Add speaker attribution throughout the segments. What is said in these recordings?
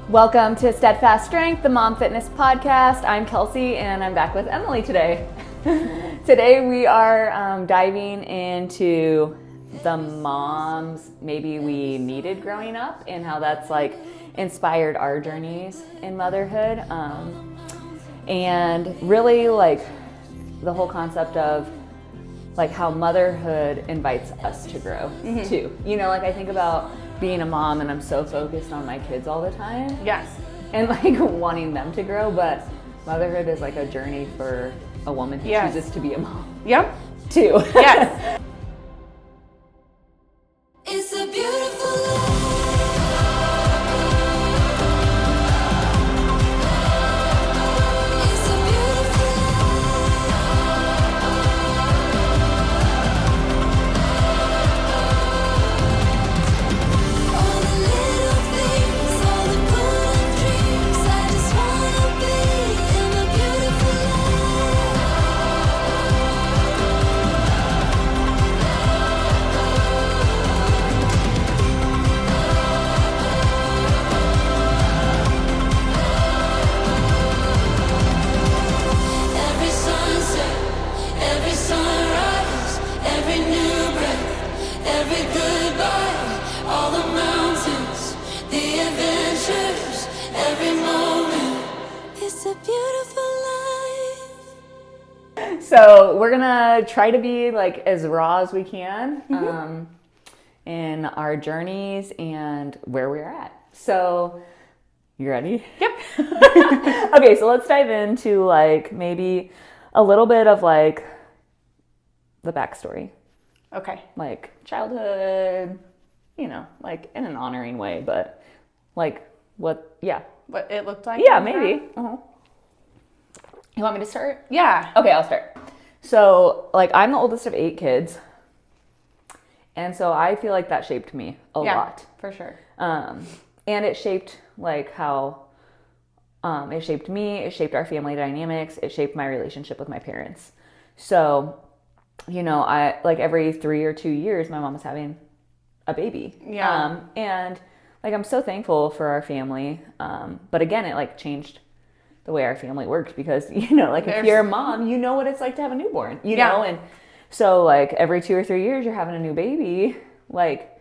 Speaker 1: Welcome to Steadfast Strength, the Mom Fitness Podcast. I'm Kelsey and I'm back with Emily today. Today we are diving into the moms maybe we needed growing up and how that's like inspired our journeys in motherhood. And really like the whole concept of like how motherhood invites us to grow too. You know, like I think about being a mom and I'm so focused on my kids all the time.
Speaker 2: Yes.
Speaker 1: And like wanting them to grow, but motherhood is like a journey for a woman who chooses to be a mom.
Speaker 2: Yep.
Speaker 1: Too.
Speaker 2: Yes.
Speaker 3: It's a beautiful life. It's a beautiful life. All the little things, all the golden dreams. I just wanna be in a beautiful every sunset, every sunrise, every new breath, every goodbye, all the mountains, the adventures, every moment. It's a beautiful life.
Speaker 1: So we're gonna try to be like as raw as we can in our journeys and where we're at. So you ready?
Speaker 2: Yep.
Speaker 1: Okay, so let's dive into like maybe a little bit of like the backstory.
Speaker 2: Okay.
Speaker 1: Like childhood, you know, like in an honoring way, but like what,
Speaker 2: What it looked like?
Speaker 1: Yeah, maybe. You want me to start?
Speaker 2: Yeah.
Speaker 1: Okay, I'll start. So, like, I'm the oldest of 8 kids, and so I feel like that shaped me a lot.
Speaker 2: For sure.
Speaker 1: And it shaped, like, how it shaped me, it shaped our family dynamics, it shaped my relationship with my parents. So, you know, I, like, every 3 or 2 years, my mom was having a baby.
Speaker 2: Yeah.
Speaker 1: And, like, I'm so thankful for our family. But again, it, like, changed the way our family worked because, you know, like if you're a mom, you know what it's like to have a newborn, you know? And so like every 2 or 3 years you're having a new baby, like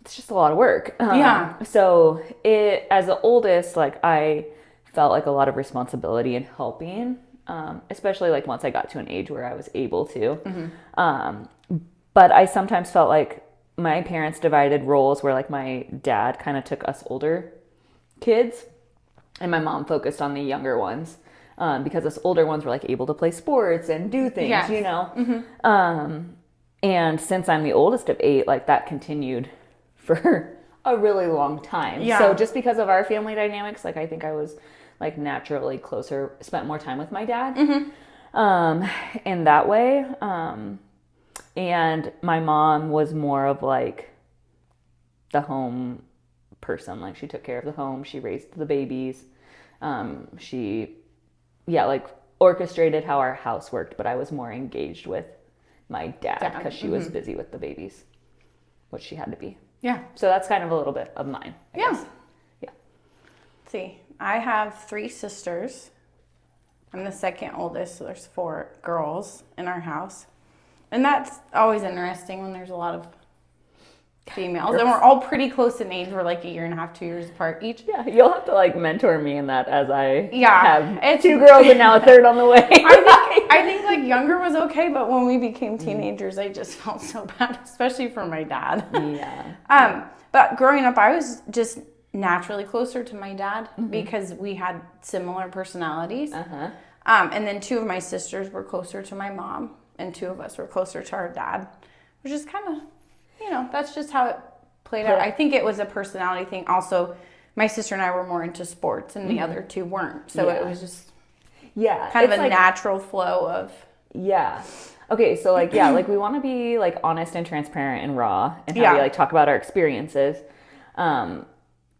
Speaker 1: it's just a lot of work. So it, as the oldest, like I felt like a lot of responsibility in helping, especially like once I got to an age where I was able to. But I sometimes felt like my parents divided roles where like my dad kind of took us older kids and my mom focused on the younger ones because us older ones were like able to play sports and do things, you know? And since I'm the oldest of 8, like that continued for a really long time.
Speaker 2: Yeah.
Speaker 1: So just because of our family dynamics, like I think I was like naturally closer, spent more time with my dad in that way. And my mom was more of like the home person. Like she took care of the home, she raised the babies, she like orchestrated how our house worked, but I was more engaged with my dad because she was busy with the babies, which she had to be. So that's kind of a little bit of mine, I guess.
Speaker 2: See, I have 3 sisters. I'm the second oldest, so there's 4 girls in our house, and that's always interesting when there's a lot of females, and we're all pretty close in age. We're like 1.5 years, 2 years apart each.
Speaker 1: Yeah, you'll have to like mentor me in that as I have
Speaker 2: it's
Speaker 1: 2 girls and now a third on the way.
Speaker 2: I think like younger was okay, but when we became teenagers, I just felt so bad, especially for my dad. But growing up, I was just naturally closer to my dad because we had similar personalities. And then 2 of my sisters were closer to my mom, and 2 of us were closer to our dad, which is kind of, you know, that's just how it played out. I think it was a personality thing. Also, my sister and I were more into sports, and the other 2 weren't. So it was just kind of a like, natural flow of.
Speaker 1: Okay, so like, like we want to be like honest and transparent and raw and how we like talk about our experiences. And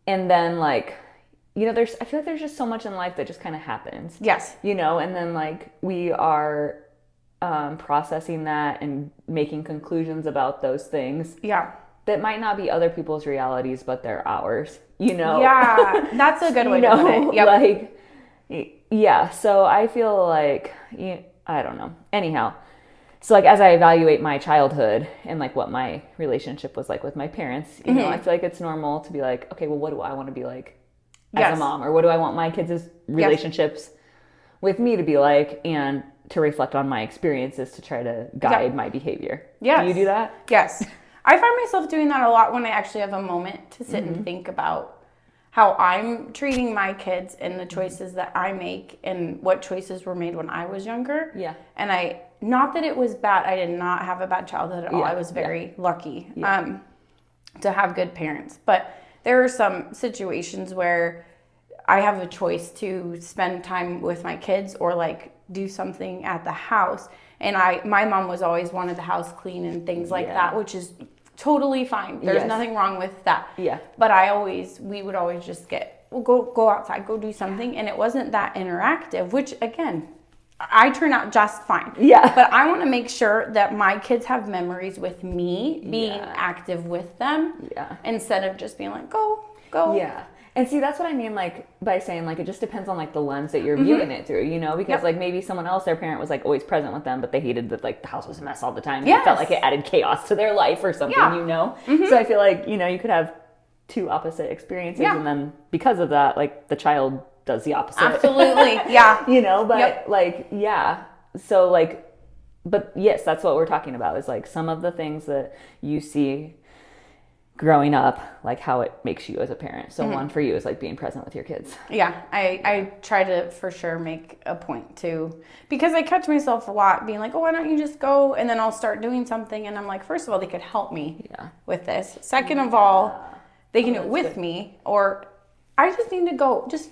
Speaker 1: then like, you know, I feel like there's just so much in life that just kind of happens.
Speaker 2: Yes.
Speaker 1: You know, and then like we are processing that and making conclusions about those things that might not be other people's realities, but they're ours, you know?
Speaker 2: Yeah, that's a good way to put it. Yep.
Speaker 1: Like, yeah, so I feel like, I don't know. Anyhow, so like as I evaluate my childhood and like what my relationship was like with my parents, you know, I feel like it's normal to be like, okay, well, what do I want to be like as a mom? Or what do I want my kids' relationships with me to be like? And to reflect on my experiences to try to guide my behavior.
Speaker 2: Yes.
Speaker 1: Do you do that?
Speaker 2: Yes. I find myself doing that a lot when I actually have a moment to sit and think about how I'm treating my kids and the choices that I make and what choices were made when I was younger.
Speaker 1: Yeah.
Speaker 2: And not that it was bad. I did not have a bad childhood at all. I was very lucky to have good parents. But there are some situations where I have a choice to spend time with my kids or like do something at the house. And my mom was always wanted the house clean and things like that, which is totally fine. There's nothing wrong with that. Yeah. But we would always just go outside, go do something. And it wasn't that interactive, which again, I turn out just fine. Yeah. But I want to make sure that my kids have memories with me being active with them. Yeah. Instead of just being like, go.
Speaker 1: Yeah. And see, that's what I mean, like, by saying, like, it just depends on, like, the lens that you're viewing it through, you know? Because, like, maybe someone else, their parent was, like, always present with them, but they hated that, like, the house was a mess all the time. And it felt like it added chaos to their life or something, you know? So I feel like, you know, you could have two opposite experiences. And then because of that, like, the child does the opposite.
Speaker 2: Absolutely. Yeah.
Speaker 1: You know? But, like, So, like, but, yes, that's what we're talking about is, like, some of the things that you see growing up, like how it makes you as a parent. So one for you is like being present with your kids.
Speaker 2: Yeah, I try to for sure make a point to, because I catch myself a lot being like, oh, why don't you just go? And then I'll start doing something and I'm like, first of all, they could help me with this. Second of all, they can do it with me, or I just need to go. Just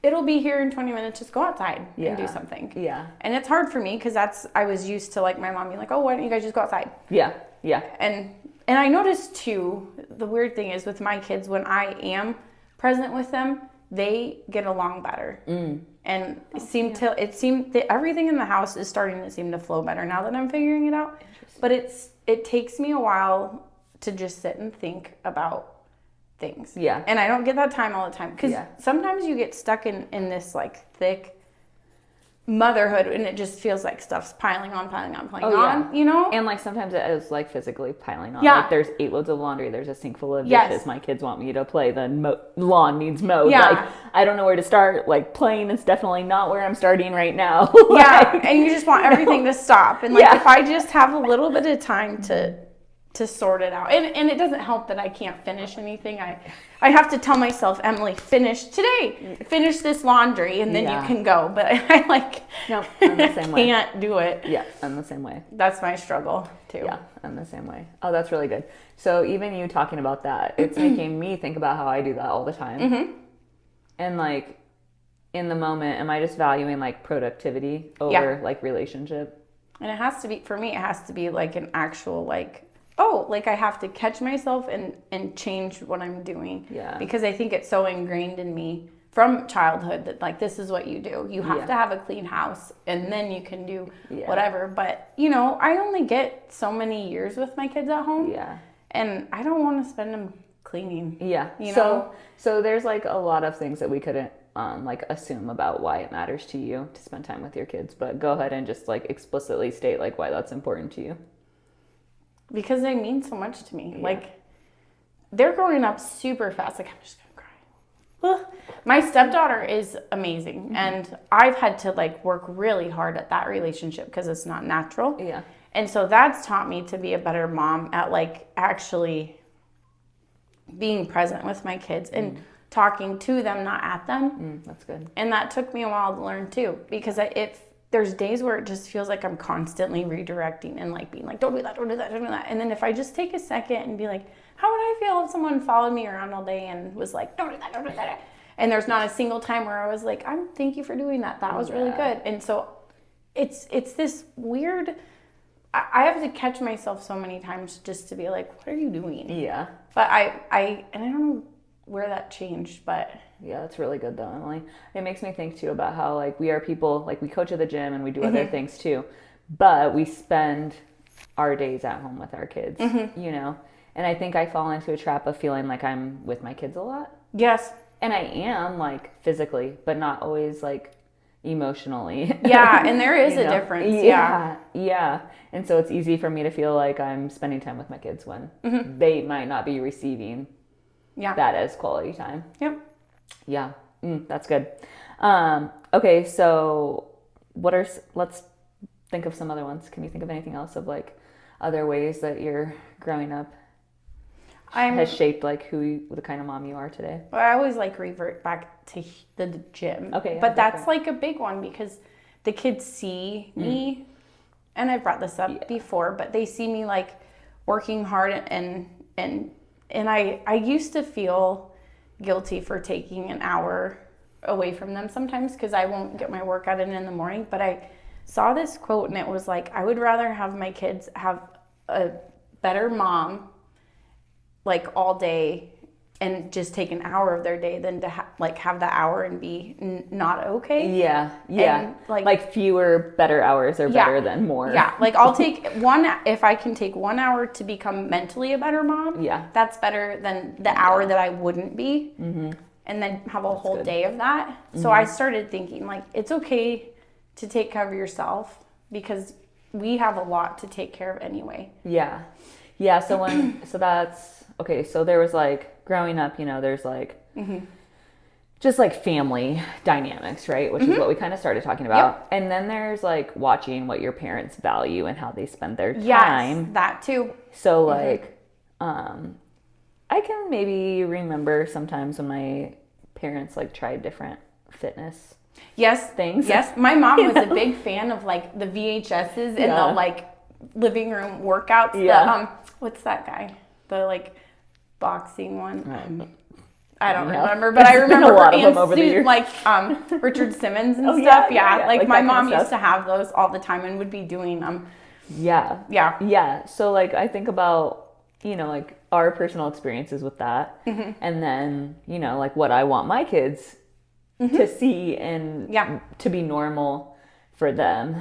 Speaker 2: it'll be here in 20 minutes. Just go outside and do something. Yeah. And it's hard for me because I was used to like my mom being like, oh, why don't you guys just go outside? Yeah. Yeah. And I noticed too, the weird thing is with my kids, when I am present with them, they get along better. And it seemed that everything in the house is starting to seem to flow better now that I'm figuring it out. But it takes me a while to just sit and think about things. Yeah. And I don't get that time all the time because sometimes you get stuck in this like thick motherhood and it just feels like stuff's piling on, you know?
Speaker 1: And like sometimes it is like physically piling on. Like there's 8 loads of laundry, there's a sink full of dishes, my kids want me to play, the lawn needs mowed. Like I don't know where to start. Like playing is definitely not where I'm starting right now.
Speaker 2: Like, and you just want everything to stop. And like if I just have a little bit of time to sort it out. And it doesn't help that I can't finish anything. I have to tell myself, Emily, finish today. Finish this laundry and then you can go. But I'm the same way. Can't do it.
Speaker 1: Yeah, I'm the same way.
Speaker 2: That's my struggle too.
Speaker 1: Yeah, I'm the same way. Oh, that's really good. So even you talking about that, it's making me think about how I do that all the time. And like in the moment, am I just valuing like productivity over like relationship?
Speaker 2: And it has to be, for me, it has to be like an actual like, oh, like I have to catch myself and change what I'm doing. Yeah. Because I think it's so ingrained in me from childhood that like, this is what you do. You have to have a clean house and then you can do whatever. But, you know, I only get so many years with my kids at home. Yeah. And I don't want to spend them cleaning. Yeah. You know?
Speaker 1: So there's like a lot of things that we couldn't like assume about why it matters to you to spend time with your kids. But go ahead and just like explicitly state like why that's important to you.
Speaker 2: Because they mean so much to me. Yeah. Like, they're growing up super fast. Like, I'm just gonna cry. My stepdaughter is amazing. And I've had to, like, work really hard at that relationship because it's not natural. Yeah. And so that's taught me to be a better mom at, like, actually being present with my kids and talking to them, not at them.
Speaker 1: That's good.
Speaker 2: And that took me a while to learn, too. Because there's days where it just feels like I'm constantly redirecting and like being like, don't do that, don't do that, don't do that. And then if I just take a second and be like, how would I feel if someone followed me around all day and was like, don't do that, don't do that. And there's not a single time where I was like, thank you for doing that. That was really good. And so it's this weird, I have to catch myself so many times just to be like, what are you doing? Yeah. But I don't know where that changed, but
Speaker 1: yeah, that's really good though, Emily. It makes me think too about how like we are people, like we coach at the gym and we do other things too, but we spend our days at home with our kids, you know, And I think I fall into a trap of feeling like I'm with my kids a lot.
Speaker 2: Yes.
Speaker 1: And I am, like, physically, but not always, like, emotionally.
Speaker 2: Yeah, and there is a difference. Yeah.
Speaker 1: Yeah. And so it's easy for me to feel like I'm spending time with my kids when they might not be receiving that as quality time.
Speaker 2: Yep.
Speaker 1: Yeah. That's good. Okay, so let's think of some other ones. Can you think of anything else of, like, other ways that your growing up has shaped, like, the kind of mom you are today?
Speaker 2: I always, like, revert back to the gym.
Speaker 1: Okay.
Speaker 2: But that's, like, a big one because the kids see me, and I've brought this up before, but they see me, like, working hard, and I used to feel guilty for taking an hour away from them sometimes because I won't get my workout in the morning. But I saw this quote, and it was like, I would rather have my kids have a better mom, like, all day and just take an hour of their day than to have that hour and be not okay.
Speaker 1: Yeah.
Speaker 2: And,
Speaker 1: like fewer better hours are better than more.
Speaker 2: Yeah, like, I'll take if I can take 1 hour to become mentally a better mom.
Speaker 1: Yeah,
Speaker 2: that's better than the hour that I wouldn't be. And then have a whole day of that. So I started thinking, like, it's okay to take care of yourself because we have a lot to take care of anyway.
Speaker 1: Yeah. So that's okay. So there was, like, growing up, there's, like, just, like, family dynamics, right? Which is what we kind of started talking about.
Speaker 2: Yep.
Speaker 1: And then there's, like, watching what your parents value and how they spend their time.
Speaker 2: Yes, that too.
Speaker 1: So, like, I can maybe remember sometimes when my parents, like, tried different fitness things.
Speaker 2: Yes, my mom was a big fan of, like, the VHSs and the, like, living room workouts.
Speaker 1: Yeah.
Speaker 2: What's that guy? The, like, boxing one. I don't
Speaker 1: Yeah.
Speaker 2: remember, but I remember
Speaker 1: a lot of them over the years.
Speaker 2: like Richard Simmons and
Speaker 1: Oh,
Speaker 2: stuff.
Speaker 1: yeah.
Speaker 2: Like my
Speaker 1: that
Speaker 2: mom
Speaker 1: kind of
Speaker 2: used to have those all the time and would be doing them.
Speaker 1: Yeah. So, like, I think about, like, our personal experiences with that, and then, like, what I want my kids to see and to be normal for them.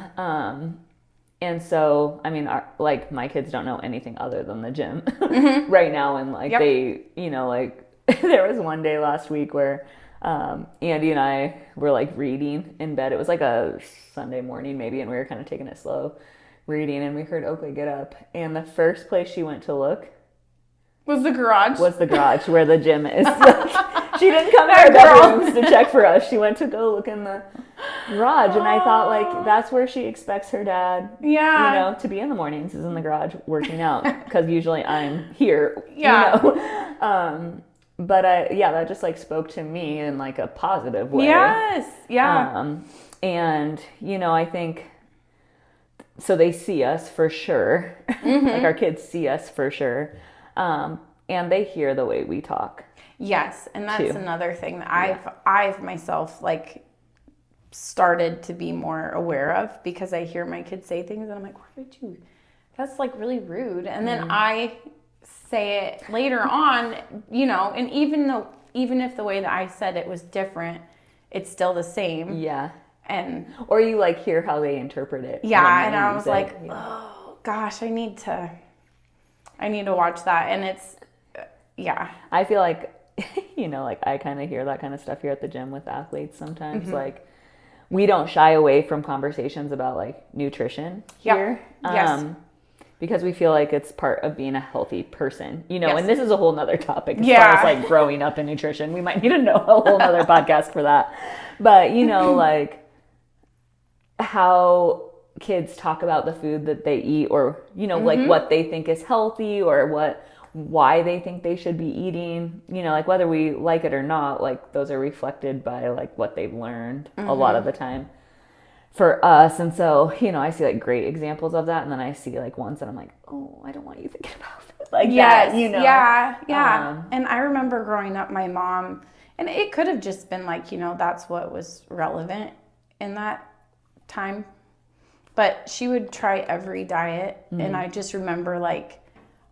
Speaker 1: And so, I mean, like, my kids don't know anything other than the gym right now, and, like, they, like, there was one day last week where Andy and I were, like, reading in bed. It was, like, a Sunday morning maybe, and we were kind of taking it slow reading, and we heard Oakley get up, and the first place she went to look
Speaker 2: was the garage
Speaker 1: where the gym is. She didn't come to our bedrooms to check for us. She went to go look in the garage, and I thought, like, that's where she expects her dad, to be in the mornings, is in the garage working out, because usually I'm here, But that just, like, spoke to me in, like, a positive way.
Speaker 2: Yes, yeah.
Speaker 1: And, I think, so they see us for sure. Like, our kids see us for sure. And they hear the way we talk. Yes, and that's another thing that I've myself, like, started to be more aware of, because I hear my kids say things and I'm like, why did you? That's, like, really rude. And then I say it later on, and even if the way that I said it was different, it's still the same. Yeah. Or you, like, hear how they interpret it. Yeah, and I was like, oh gosh, I need to watch that. And it's I feel like, like, I kind of hear that kind of stuff here at the gym with athletes sometimes. Like, we don't shy away from conversations about, like, nutrition here. Yes. Because we feel like it's part of being a healthy person, and this is a whole nother topic as far as, like, growing up in nutrition. We might need to know a whole nother podcast for that. But, like, how kids talk about the food that they eat, or, like, what they think is healthy, or why they think they should be eating, like, whether we like it or not, like, those are reflected by, like, what they've learned a lot of the time for us. And so, I see, like, great examples of that, and then I see, like, ones that I'm like, oh, I don't want you thinking about it like that, Yeah. And I remember growing up, my mom, and it could have just been, like, that's what was relevant in that time, but she would try every diet, and I just remember, like,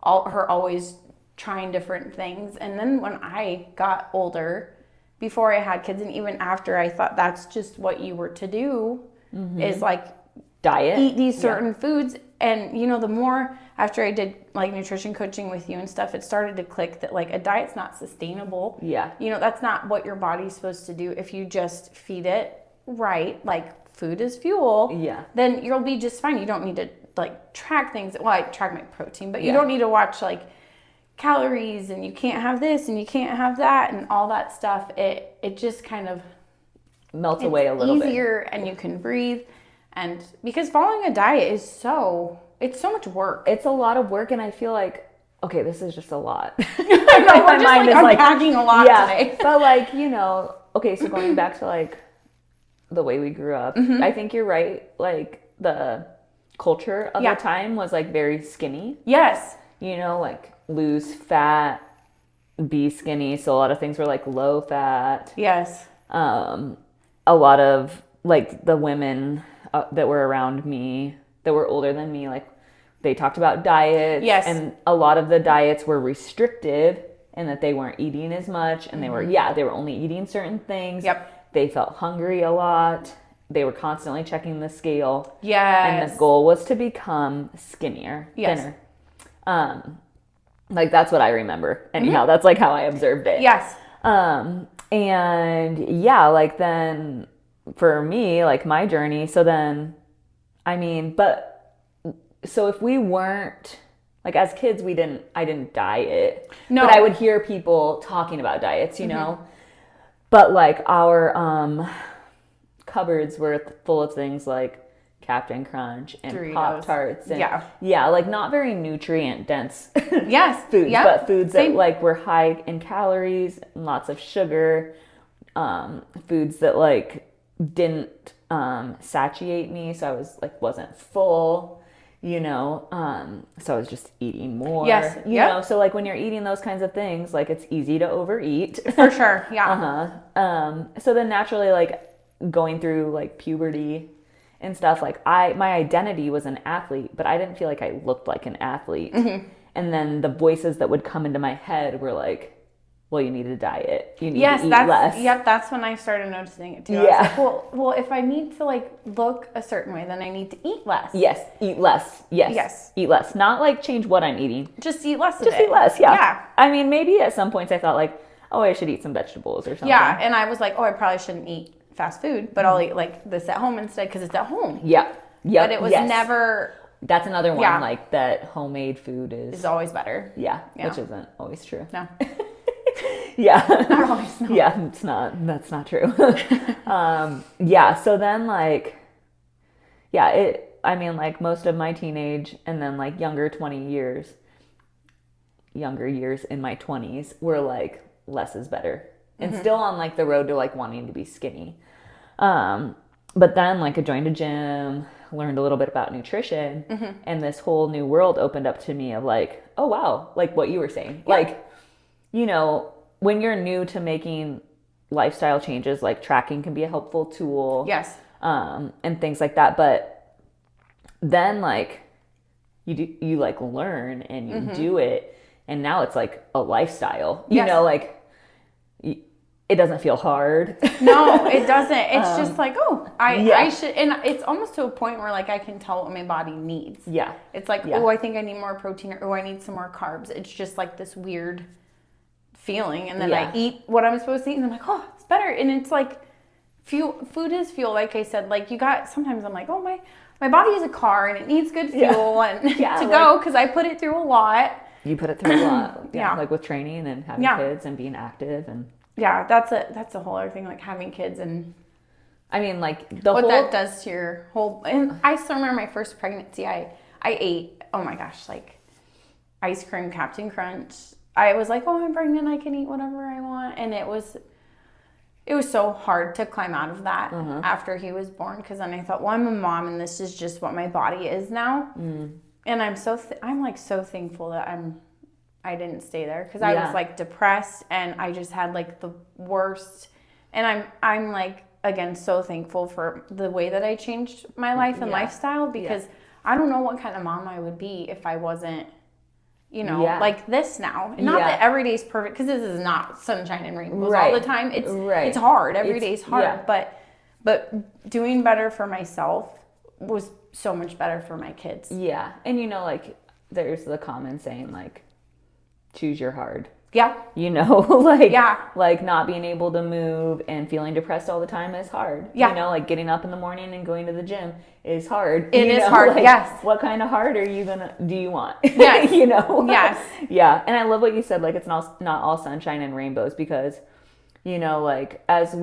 Speaker 1: her always trying different things. And then when I got older, before I had kids, and even after, I thought that's just what you were to do, is, like, diet, eat these certain foods. And the more
Speaker 2: after I did like nutrition coaching with you and stuff, it started to click that like a diet's not sustainable.
Speaker 1: Yeah.
Speaker 2: You know, that's not what your body's supposed to do if you just feed it right, like food is fuel.
Speaker 1: Yeah.
Speaker 2: Then you'll be just fine. You don't need to like track things. Well, I track my protein, but you
Speaker 1: Yeah.
Speaker 2: don't need to watch like calories and you can't have this and you can't have that and all that stuff. It just kind of
Speaker 1: melts away a little bit.
Speaker 2: It's easier and you can breathe. And because following a diet is it's so much work.
Speaker 1: It's a lot of work, and I feel like, okay, this is just a lot.
Speaker 2: I know, we're just like unpacking a lot today.
Speaker 1: But like, you know, okay, so going back to like the way we grew up, I think you're right. Like the culture of the time was like very skinny.
Speaker 2: Yes.
Speaker 1: You know, like lose fat, be skinny. So a lot of things were like low fat.
Speaker 2: Yes.
Speaker 1: A lot of like the women that were around me that were older than me, like they talked about diets.
Speaker 2: Yes.
Speaker 1: And a lot of the diets were restrictive and that they weren't eating as much, and they were only eating certain things.
Speaker 2: Yep.
Speaker 1: They felt hungry a lot. They were constantly checking the scale.
Speaker 2: Yes.
Speaker 1: And the goal was to become skinnier, thinner. Like that's what I remember. Anyhow, that's like how I observed it.
Speaker 2: Yes.
Speaker 1: And yeah, like then for me, like my journey, so then, I mean, so if we weren't, like as kids, I didn't diet.
Speaker 2: No.
Speaker 1: But I would hear people talking about diets, you know? But like our cupboards were full of things like Captain Crunch and
Speaker 2: Doritos.
Speaker 1: Pop-Tarts. And,
Speaker 2: Yeah,
Speaker 1: like not very nutrient dense
Speaker 2: Yes.
Speaker 1: foods,
Speaker 2: Yep.
Speaker 1: but foods
Speaker 2: Same.
Speaker 1: that like were high in calories, lots of sugar, foods that like didn't satiate me, so I was like wasn't full, you know, so I was just eating more.
Speaker 2: Yes.
Speaker 1: You know, so like when you're eating those kinds of things, like it's easy to overeat.
Speaker 2: For sure. Yeah.
Speaker 1: So then naturally, like going through like puberty and stuff, like my identity was an athlete, but I didn't feel like I looked like an athlete. And then the voices that would come into my head were like, well, you need to diet. You need to eat less.
Speaker 2: Yep, that's when I started noticing it too.
Speaker 1: Yeah.
Speaker 2: I was like, well, if I need to like look a certain way, then I need to eat less.
Speaker 1: Yes, eat less. Yes.
Speaker 2: Yes.
Speaker 1: Eat less. Not like change what I'm eating.
Speaker 2: Just eat less of
Speaker 1: Just
Speaker 2: it.
Speaker 1: eat less, yeah.
Speaker 2: Yeah.
Speaker 1: I mean, maybe at some points I thought like, oh, I should eat some vegetables or something.
Speaker 2: Yeah, and I was like, oh, I probably shouldn't eat fast food, but I'll eat like this at home instead because it's at home.
Speaker 1: Yeah. Yep.
Speaker 2: But it was never...
Speaker 1: That's another one,
Speaker 2: Yeah.
Speaker 1: like that homemade food is
Speaker 2: always better.
Speaker 1: Yeah,
Speaker 2: Yeah.
Speaker 1: which isn't always true.
Speaker 2: No.
Speaker 1: Yeah.
Speaker 2: Not always, no.
Speaker 1: Yeah, it's not. That's not true. Yeah, so then like, yeah, I mean like most of my teenage and then like younger years in my 20s were like less is better. And still on like the road to like wanting to be skinny. But then like I joined a gym, learned a little bit about nutrition, and this whole new world opened up to me of like, oh wow, like what you were saying.
Speaker 2: Yeah.
Speaker 1: Like, you know, when you're new to making lifestyle changes, like tracking can be a helpful tool.
Speaker 2: Yes.
Speaker 1: And things like that. But then like you like learn and you do it, and now it's like a lifestyle. You
Speaker 2: Yes.
Speaker 1: know, like it doesn't feel hard.
Speaker 2: No, it doesn't. It's just like, oh,
Speaker 1: Yeah.
Speaker 2: I should, and it's almost to a point where like I can tell what my body needs.
Speaker 1: Yeah.
Speaker 2: It's like,
Speaker 1: Yeah.
Speaker 2: oh, I think I need more protein, or oh, I need some more carbs. It's just like this weird feeling, and then
Speaker 1: Yeah.
Speaker 2: I eat what I'm supposed to eat, and I'm like, oh, it's better. And it's like, food is fuel. Like I said, like sometimes I'm like, oh, my body is a car and it needs good fuel and
Speaker 1: Yeah,
Speaker 2: to
Speaker 1: like-
Speaker 2: go because I put it through a lot.
Speaker 1: You put it through a lot.
Speaker 2: Yeah.
Speaker 1: Like with training and having
Speaker 2: Yeah.
Speaker 1: kids and being active and
Speaker 2: Yeah, that's a whole other thing, like having kids and
Speaker 1: I mean like the
Speaker 2: what
Speaker 1: whole
Speaker 2: that does to your whole. And I still remember my first pregnancy. I ate, oh my gosh, like ice cream, Captain Crunch. I was like, oh, I'm pregnant, I can eat whatever I want, and it was so hard to climb out of that after he was born, because then I thought, well, I'm a mom and this is just what my body is now. And I'm so thankful that I didn't stay there, because I was like depressed and I just had like the worst. And I'm like, again, so thankful for the way that I changed my life and lifestyle, because I don't know what kind of mom I would be if I wasn't, you know, like this now. And not that every day's perfect, because this is not sunshine and rainbows all the time. It's hard. Every day's hard. But doing better for myself was so much better for my kids.
Speaker 1: Yeah. And you know, like there's the common saying, like, choose your hard.
Speaker 2: Yeah.
Speaker 1: You know, like,
Speaker 2: Yeah.
Speaker 1: like not being able to move and feeling depressed all the time is hard.
Speaker 2: Yeah.
Speaker 1: You know, like getting up in the morning and going to the gym is hard.
Speaker 2: It
Speaker 1: you
Speaker 2: is
Speaker 1: know?
Speaker 2: hard,
Speaker 1: Like,
Speaker 2: yes.
Speaker 1: What kind of hard do you want?
Speaker 2: Yes.
Speaker 1: You know?
Speaker 2: Yes.
Speaker 1: Yeah. And I love what you said, like, it's not all sunshine and rainbows, because, you know, like, as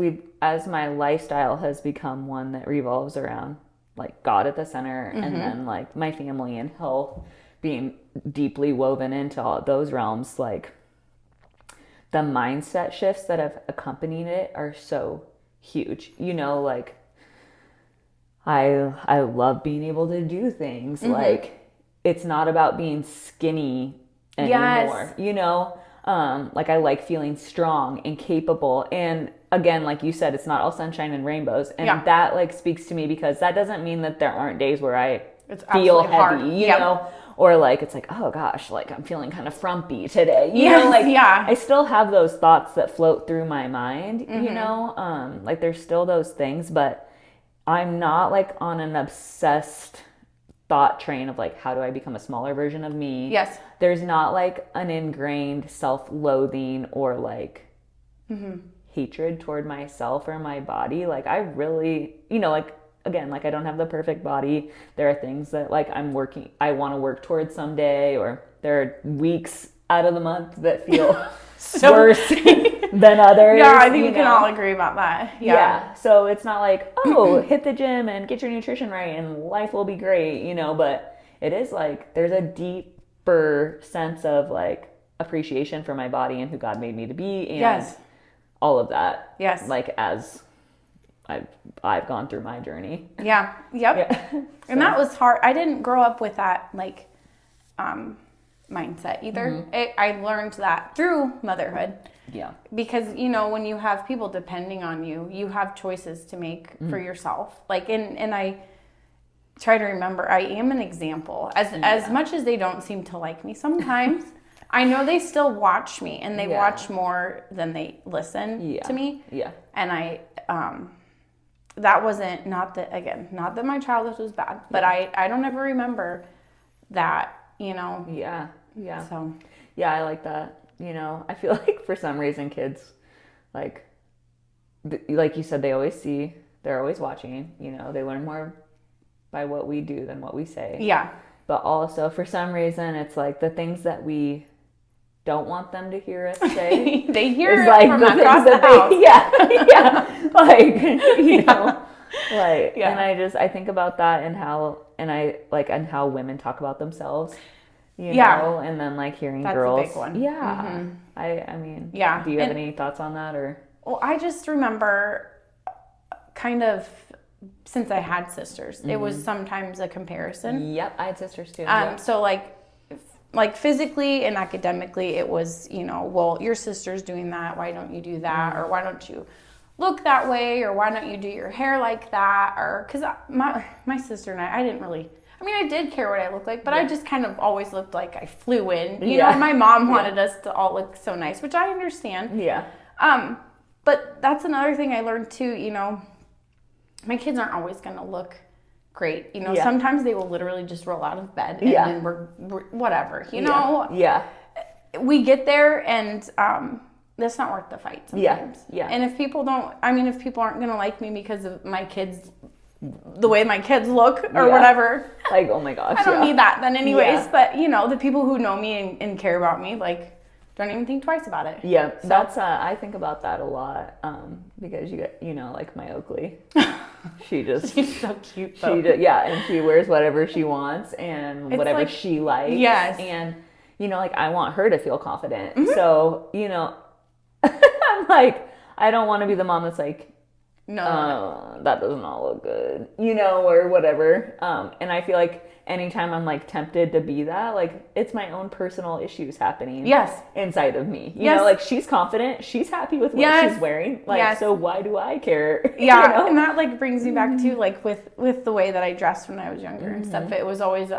Speaker 1: my lifestyle has become one that revolves around, like, God at the center, and then, like, my family and health being deeply woven into all those realms, like, the mindset shifts that have accompanied it are so huge. You know, like, I love being able to do things. Like, it's not about being skinny anymore.
Speaker 2: Yes.
Speaker 1: You know, like, I like feeling strong and capable. And again, like you said, it's not all sunshine and rainbows. And that, like, speaks to me, because that doesn't mean that there aren't days where I feel heavy,
Speaker 2: hard.
Speaker 1: you know? Or, like, it's like, oh gosh, like, I'm feeling kind of frumpy today. You know, like, I still have those thoughts that float through my mind, you know? Like, there's still those things, but I'm not, like, on an obsessed thought train of, like, how do I become a smaller version of me?
Speaker 2: Yes.
Speaker 1: There's not, like, an ingrained self-loathing or, like, hatred toward myself or my body. Like, I really, you know, like, again, like, I don't have the perfect body. There are things that, like, I want to work towards someday, or there are weeks out of the month that feel worse than others.
Speaker 2: Yeah, I think we
Speaker 1: know?
Speaker 2: can all agree about that.
Speaker 1: Yeah. So it's not like, oh, hit the gym and get your nutrition right and life will be great, you know, but it is like, there's a deeper sense of, like, appreciation for my body and who God made me to be, and all of that.
Speaker 2: Yes.
Speaker 1: Like, as I've gone through my journey.
Speaker 2: Yeah. Yep.
Speaker 1: Yeah.
Speaker 2: And that was hard. I didn't grow up with that, like, mindset either. I learned that through motherhood.
Speaker 1: Yeah.
Speaker 2: Because, you know, when you have people depending on you, you have choices to make for yourself. Like, and I try to remember, I am an example. As much as they don't seem to like me sometimes, I know they still watch me, and they watch more than they listen to me.
Speaker 1: Yeah.
Speaker 2: And that wasn't, not that my childhood was bad, but I don't ever remember that, you know.
Speaker 1: Yeah. Yeah.
Speaker 2: So.
Speaker 1: Yeah, I like that. You know, I feel like for some reason kids, like you said, they're always watching, you know, they learn more by what we do than what we say.
Speaker 2: Yeah.
Speaker 1: But also for some reason, it's like the things that we don't want them to hear us say.
Speaker 2: They hear it
Speaker 1: like
Speaker 2: from
Speaker 1: the
Speaker 2: across
Speaker 1: things
Speaker 2: the house.
Speaker 1: yeah, like, you know, like,
Speaker 2: Yeah.
Speaker 1: and I think about that, and how women talk about themselves, you know, and then, like, hearing
Speaker 2: That's
Speaker 1: girls.
Speaker 2: a big one.
Speaker 1: Yeah. I mean,
Speaker 2: Yeah.
Speaker 1: do you have any thoughts on that, or?
Speaker 2: Well, I just remember kind of, since I had sisters, it was sometimes a comparison.
Speaker 1: Yep, I had sisters too.
Speaker 2: So like physically and academically, it was, you know, well, your sister's doing that, why don't you do that? Or why don't you look that way? Or why don't you do your hair like that? Or, because my sister and I didn't really, I mean, I did care what I looked like, but I just kind of always looked like I flew in. You know, my mom wanted us to all look so nice, which I understand.
Speaker 1: Yeah.
Speaker 2: But that's another thing I learned too, you know, my kids aren't always going to look great. You know, sometimes they will literally just roll out of bed and then we're whatever, you know?
Speaker 1: Yeah.
Speaker 2: We get there, and that's not worth the fight sometimes.
Speaker 1: Yeah.
Speaker 2: And if people aren't going to like me because of my kids, the way my kids look or whatever.
Speaker 1: Like, oh my gosh.
Speaker 2: I don't need that then anyways.
Speaker 1: Yeah.
Speaker 2: But, you know, the people who know me and care about me, like, don't even think twice about it.
Speaker 1: Yeah, so. That's I think about that a lot, because you know, like my Oakley, she's
Speaker 2: so cute though.
Speaker 1: And she wears whatever she wants and
Speaker 2: it's
Speaker 1: whatever
Speaker 2: like,
Speaker 1: she likes.
Speaker 2: Yes.
Speaker 1: And, you know, like, I want her to feel confident. So, you know, I'm like, I don't want to be the mom that's like,
Speaker 2: no,
Speaker 1: that does not look good, you know, or whatever. And I feel like anytime I'm, like, tempted to be that, like, it's my own personal issues happening inside of me. You know, like, she's confident, she's happy with what she's wearing. Like, so why do I care?
Speaker 2: Yeah,
Speaker 1: you know?
Speaker 2: and that, like, brings me back to, like, with the way that I dressed when I was younger and stuff. It was always,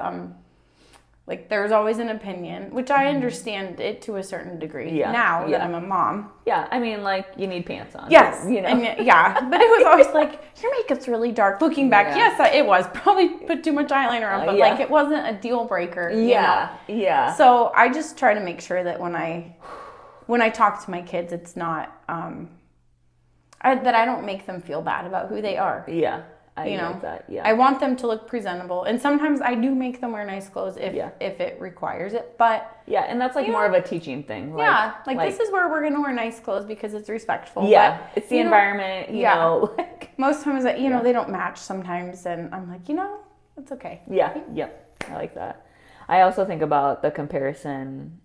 Speaker 2: Like, there's always an opinion, which I understand it to a certain degree now that I'm a mom.
Speaker 1: Yeah, I mean, like, you need pants on.
Speaker 2: Yes,
Speaker 1: you know.
Speaker 2: and but it was always like, your makeup's really dark. Looking back, yes, it was. Probably put too much eyeliner on, but like, it wasn't a deal breaker.
Speaker 1: Yeah,
Speaker 2: you know? So I just try to make sure that when I talk to my kids, it's not that I don't make them feel bad about who they are.
Speaker 1: Yeah. I like that. Yeah.
Speaker 2: I want them to look presentable, and sometimes I do make them wear nice clothes if it requires it. But
Speaker 1: and that's like more of a teaching thing. Like,
Speaker 2: this is where we're gonna wear nice clothes because it's respectful.
Speaker 1: Yeah,
Speaker 2: but,
Speaker 1: it's the environment. You know, like
Speaker 2: most times that they don't match sometimes, and I'm like, it's okay.
Speaker 1: Yeah. Yep. I like that. I also think about the comparison.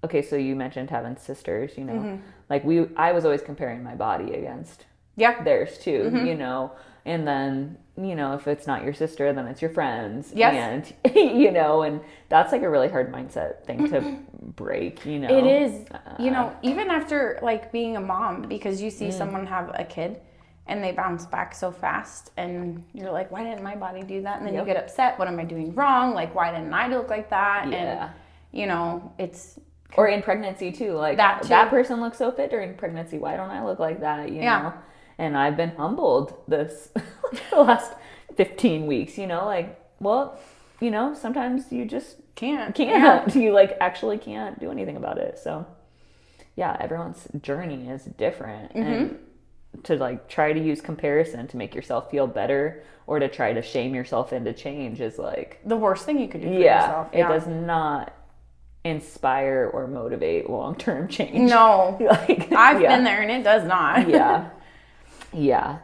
Speaker 1: Okay, so you mentioned having sisters. You know, like I was always comparing my body against. Theirs too, you know, and then, if it's not your sister, then it's your friends. And, and that's like a really hard mindset thing to break, It
Speaker 2: is, even after like being a mom, because you see someone have a kid and they bounce back so fast and you're like, why didn't my body do that? And then you get upset. What am I doing wrong? Like, why didn't I look like that? And, it's...
Speaker 1: Or in pregnancy too, like that person looks so fit during pregnancy. Why don't I look like that? You know? And I've been humbled the last 15 weeks, sometimes you just can't. You like actually can't do anything about it. So everyone's journey is different. And to like try to use comparison to make yourself feel better or to try to shame yourself into change is like
Speaker 2: the worst thing you could do for yourself.
Speaker 1: It does not inspire or motivate long-term change.
Speaker 2: No. I've been there and it does not.
Speaker 1: Yeah.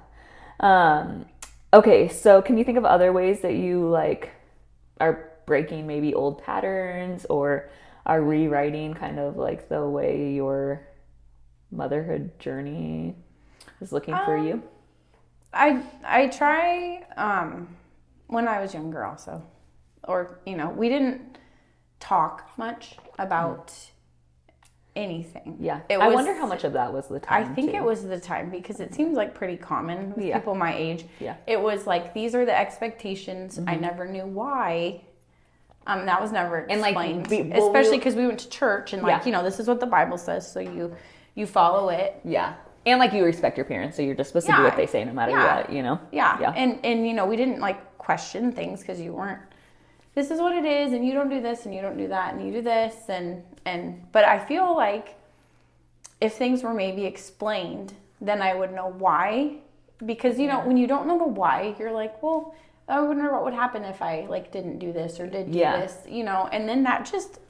Speaker 1: Okay, so can you think of other ways that you like are breaking maybe old patterns or are rewriting kind of like the way your motherhood journey is looking for you?
Speaker 2: I try when I was younger also. Or, we didn't talk much about anything.
Speaker 1: Yeah. I wonder how much of that was the time.
Speaker 2: I think it was the time because it seems like pretty common with people my age. Yeah. It was like, these are the expectations. I never knew why. That was never explained. And like, especially because we went to church and like, this is what the Bible says. So you follow it.
Speaker 1: Yeah. And like you respect your parents. So you're just supposed to do what they say no matter what,
Speaker 2: Yeah. And we didn't like question things because you weren't, this is what it is, and you don't do this, and you don't do that, and you do this, but I feel like if things were maybe explained, then I would know why, because, when you don't know the why, you're like, well, I wonder what would happen if I, like, didn't do this or did do this, and then that just,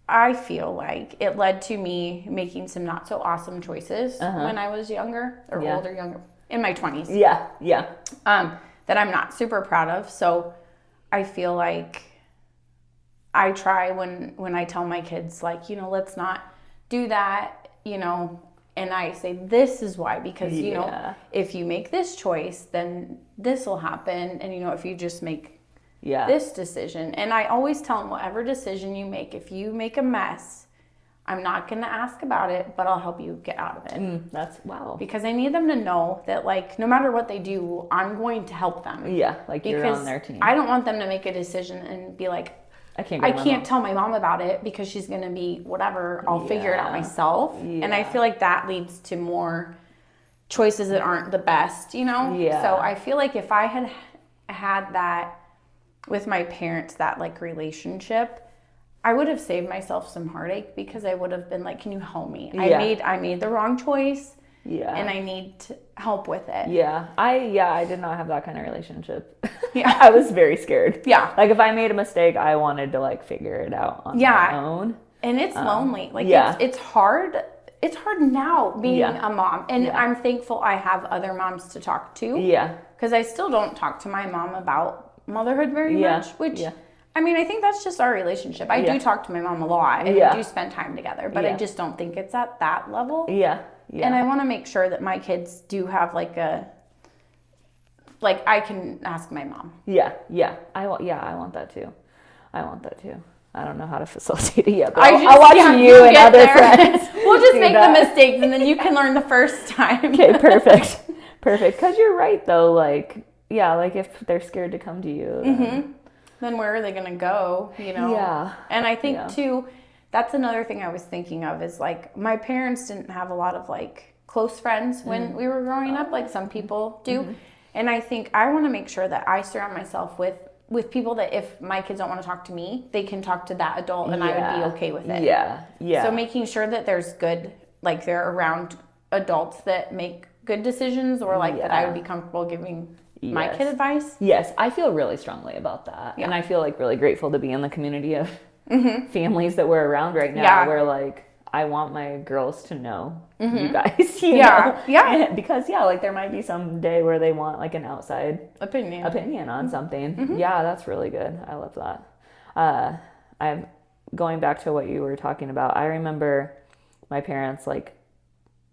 Speaker 2: I feel like it led to me making some not so awesome choices when I was younger, or older, younger, in my 20s.
Speaker 1: Yeah.
Speaker 2: That I'm not super proud of, so I feel like I try when I tell my kids, like, let's not do that, and I say, this is why, because, if you make this choice, then this will happen. And, if you just make this decision. And I always tell them, whatever decision you make, if you make a mess, I'm not going to ask about it, but I'll help you get out of it.
Speaker 1: That's wow.
Speaker 2: Because I need them to know that, like, no matter what they do, I'm going to help them.
Speaker 1: Yeah, like you're on their team.
Speaker 2: I don't want them to make a decision and be like, I can't tell my mom about it because she's going to be whatever. I'll figure it out myself. Yeah. And I feel like that leads to more choices that aren't the best, Yeah. So I feel like if I had that with my parents, that, like, relationship, I would have saved myself some heartache because I would have been like, can you help me? I made the wrong choice. Yeah. And I need help with it.
Speaker 1: Yeah. I did not have that kind of relationship. Yeah. I was very scared.
Speaker 2: Yeah.
Speaker 1: Like if I made a mistake, I wanted to like figure it out on my own.
Speaker 2: And it's lonely. Like it's hard. It's hard now being a mom. And I'm thankful I have other moms to talk to.
Speaker 1: Yeah.
Speaker 2: Because I still don't talk to my mom about motherhood very much, which I mean, I think that's just our relationship. I do talk to my mom a lot, and we do spend time together, but I just don't think it's at that level. Yeah. And I want to make sure that my kids do have like I can ask my mom.
Speaker 1: Yeah. I want that too. I don't know how to facilitate it yet, but I'll watch you and other friends.
Speaker 2: We'll just make the mistakes, and then you can learn the first time.
Speaker 1: Okay, perfect. Because you're right, though. Like, like if they're scared to come to you, then,
Speaker 2: then where are they going to go, you know?
Speaker 1: Yeah.
Speaker 2: And I think too, that's another thing I was thinking of is like my parents didn't have a lot of like close friends when we were growing up, like some people do. And I think I want to make sure that I surround myself with people that if my kids don't want to talk to me, they can talk to that adult and I would be okay with it.
Speaker 1: Yeah. Yeah.
Speaker 2: So making sure that there's good, like they're around adults that make good decisions or like that I would be comfortable giving my kid advice.
Speaker 1: Yes, I feel really strongly about that. And I feel like really grateful to be in the community of families that we're around right now where like I want my girls to know you guys, you know?
Speaker 2: Yeah.
Speaker 1: Because like there might be some day where they want like an outside
Speaker 2: opinion
Speaker 1: on something. Yeah, that's really good. I love that. I'm going back to what you were talking about. I remember my parents like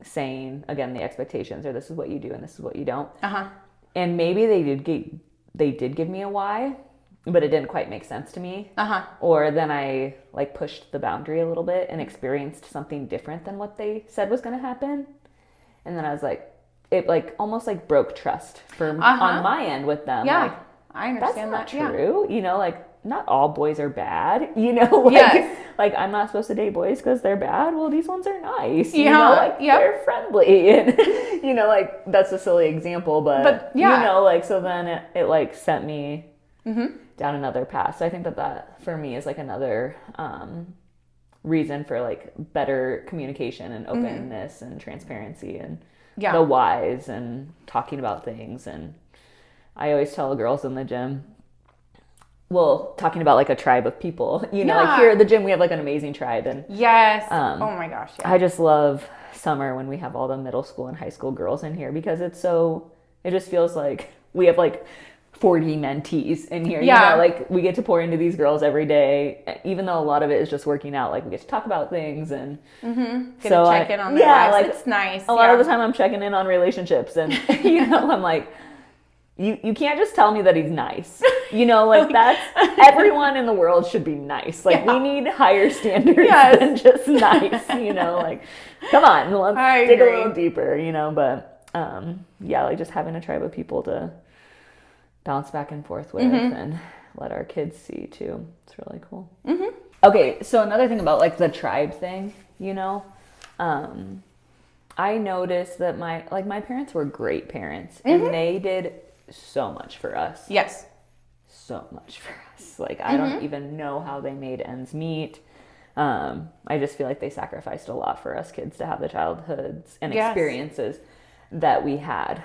Speaker 1: saying again the expectations or this is what you do and this is what you don't. And maybe they did give me a why, but it didn't quite make sense to me. Or then I like pushed the boundary a little bit and experienced something different than what they said was going to happen. And then I was like, it like almost like broke trust on my end with them.
Speaker 2: Yeah,
Speaker 1: like,
Speaker 2: I understand
Speaker 1: that's
Speaker 2: that.
Speaker 1: not true. You know, like not all boys are bad. You know, like, like I'm not supposed to date boys because they're bad. Well, these ones are nice. You know, like they're friendly. And, you know, like that's a silly example, but you know, like, so then it like sent me down another path. So I think that for me is like another reason for like better communication and openness and transparency and the whys and talking about things. And I always tell girls in the gym, talking about like a tribe of people, you know, like here at the gym, we have like an amazing tribe. And
Speaker 2: oh my gosh. Yeah.
Speaker 1: I just love summer when we have all the middle school and high school girls in here because it just feels like we have like 40 mentees in here. You know, like we get to pour into these girls every day, even though a lot of it is just working out. Like we get to talk about things and
Speaker 2: get to check in on their lives.
Speaker 1: Like
Speaker 2: it's nice.
Speaker 1: A lot of the time I'm checking in on relationships and, you know, I'm like, you can't just tell me that he's nice. You know, like that's everyone in the world should be nice. Like we need higher standards than just nice, you know, like come on, let's dig a little deeper, you know, but like just having a tribe of people to bounce back and forth with and let our kids see too. It's really cool. Okay, so another thing about like the tribe thing, you know, I noticed that my parents were great parents and they did so much for us.
Speaker 2: Yes.
Speaker 1: So much for us. Like I don't even know how they made ends meet. I just feel like they sacrificed a lot for us kids to have the childhoods and experiences that we had.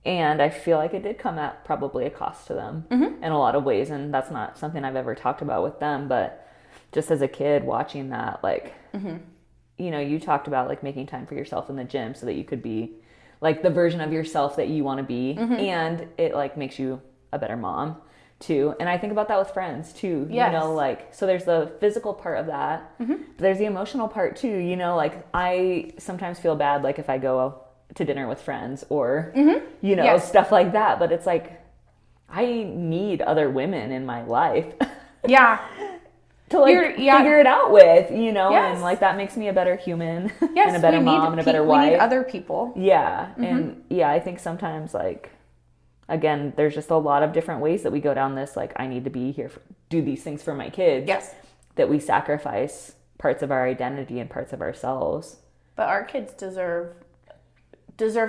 Speaker 1: And I feel like it did come at probably a cost to them in a lot of ways. And that's not something I've ever talked about with them. But just as a kid watching that, like, you know, you talked about like making time for yourself in the gym so that you could be like the version of yourself that you want to be. And it like makes you a better mom too. And I think about that with friends too, you know, like, so there's the physical part of that, but there's the emotional part too, you know, like I sometimes feel bad, like if I go to dinner with friends or, you know, stuff like that. But it's like, I need other women in my life. To like figure it out with, you know, and like that makes me a better human and a better mom and a better wife.
Speaker 2: We need other people.
Speaker 1: And I think sometimes like, again, there's just a lot of different ways that we go down this, like I need to be here, do these things for my kids. That we sacrifice parts of our identity and parts of ourselves.
Speaker 2: But our kids deserve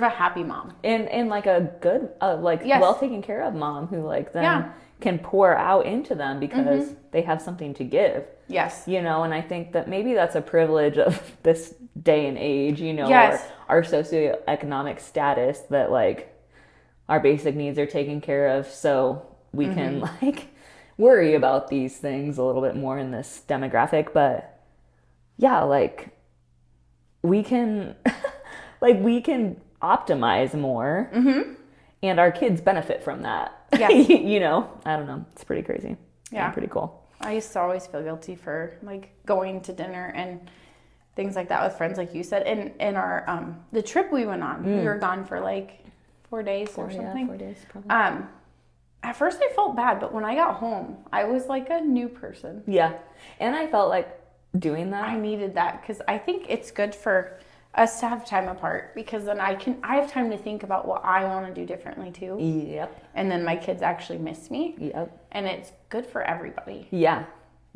Speaker 2: a happy mom.
Speaker 1: And like a good, well taken care of mom who like then can pour out into them because they have something to give. You know, and I think that maybe that's a privilege of this day and age, you know, or our socioeconomic status that like our basic needs are taken care of so we can like worry about these things a little bit more in this demographic. But like we can we can optimize more and our kids benefit from that. You know, I don't know. It's pretty crazy. Pretty cool.
Speaker 2: I used to always feel guilty for like going to dinner and things like that with friends, like you said. And our the trip we went on, we were gone for like 4 days or something.
Speaker 1: 4 days probably.
Speaker 2: At first I felt bad, but when I got home, I was like a new person.
Speaker 1: And I felt like doing that.
Speaker 2: I needed that because I think it's good for us to have time apart, because then I have time to think about what I want to do differently too.
Speaker 1: Yep.
Speaker 2: And then my kids actually miss me.
Speaker 1: Yep.
Speaker 2: And it's good for everybody.
Speaker 1: Yeah.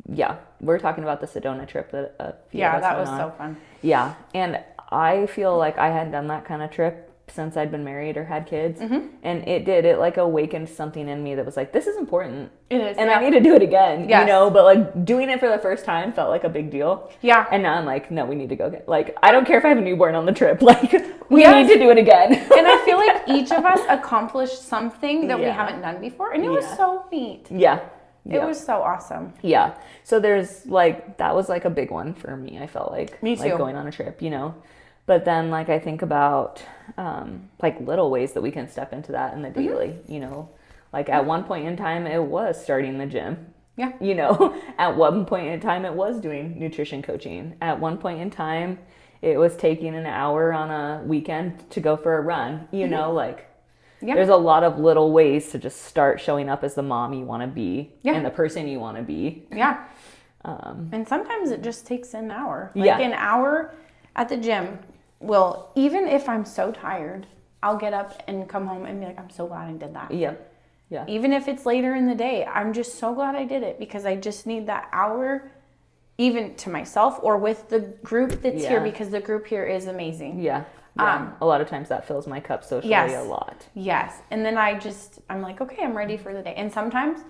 Speaker 1: Yeah. We're talking about the Sedona trip that a few of us
Speaker 2: that
Speaker 1: went
Speaker 2: was
Speaker 1: on.
Speaker 2: so fun.
Speaker 1: Yeah. And I feel like I hadn't done that kind of trip since I'd been married or had kids. And it like awakened something in me that was like, this is important.
Speaker 2: It is.
Speaker 1: And I need to do it again,
Speaker 2: Yes.
Speaker 1: you know, but like doing it for the first time felt like a big deal.
Speaker 2: Yeah.
Speaker 1: And now I'm like, no, we need to go get, like, I don't care if I have a newborn on the trip. Like, we
Speaker 2: Yes.
Speaker 1: need to do it again.
Speaker 2: And I feel like each of us accomplished something that we
Speaker 1: Yeah.
Speaker 2: haven't done before. And it was so neat.
Speaker 1: Yeah.
Speaker 2: It was so awesome.
Speaker 1: Yeah. So there's like, that was like a big one for me. I felt like,
Speaker 2: Me too.
Speaker 1: like going on a trip, you know. But then like I think about like little ways that we can step into that in the daily, you know. Like at one point in time it was starting the gym.
Speaker 2: Yeah.
Speaker 1: You know, at one point in time it was doing nutrition coaching. At one point in time it was taking an hour on a weekend to go for a run, you know, like there's a lot of little ways to just start showing up as the mom you want to be and the person you want to be.
Speaker 2: Yeah. And sometimes it just takes an hour. Like
Speaker 1: Yeah.
Speaker 2: an hour at the gym will, even if I'm so tired, I'll get up and come home and be like, I'm so glad I did that.
Speaker 1: Yeah. Yeah.
Speaker 2: Even if it's later in the day, I'm just so glad I did it, because I just need that hour, even to myself or with the group that's here, because the group here is amazing.
Speaker 1: Yeah. Yeah. A lot of times that fills my cup socially a lot.
Speaker 2: Yes. And then I'm like, okay, I'm ready for the day. And sometimes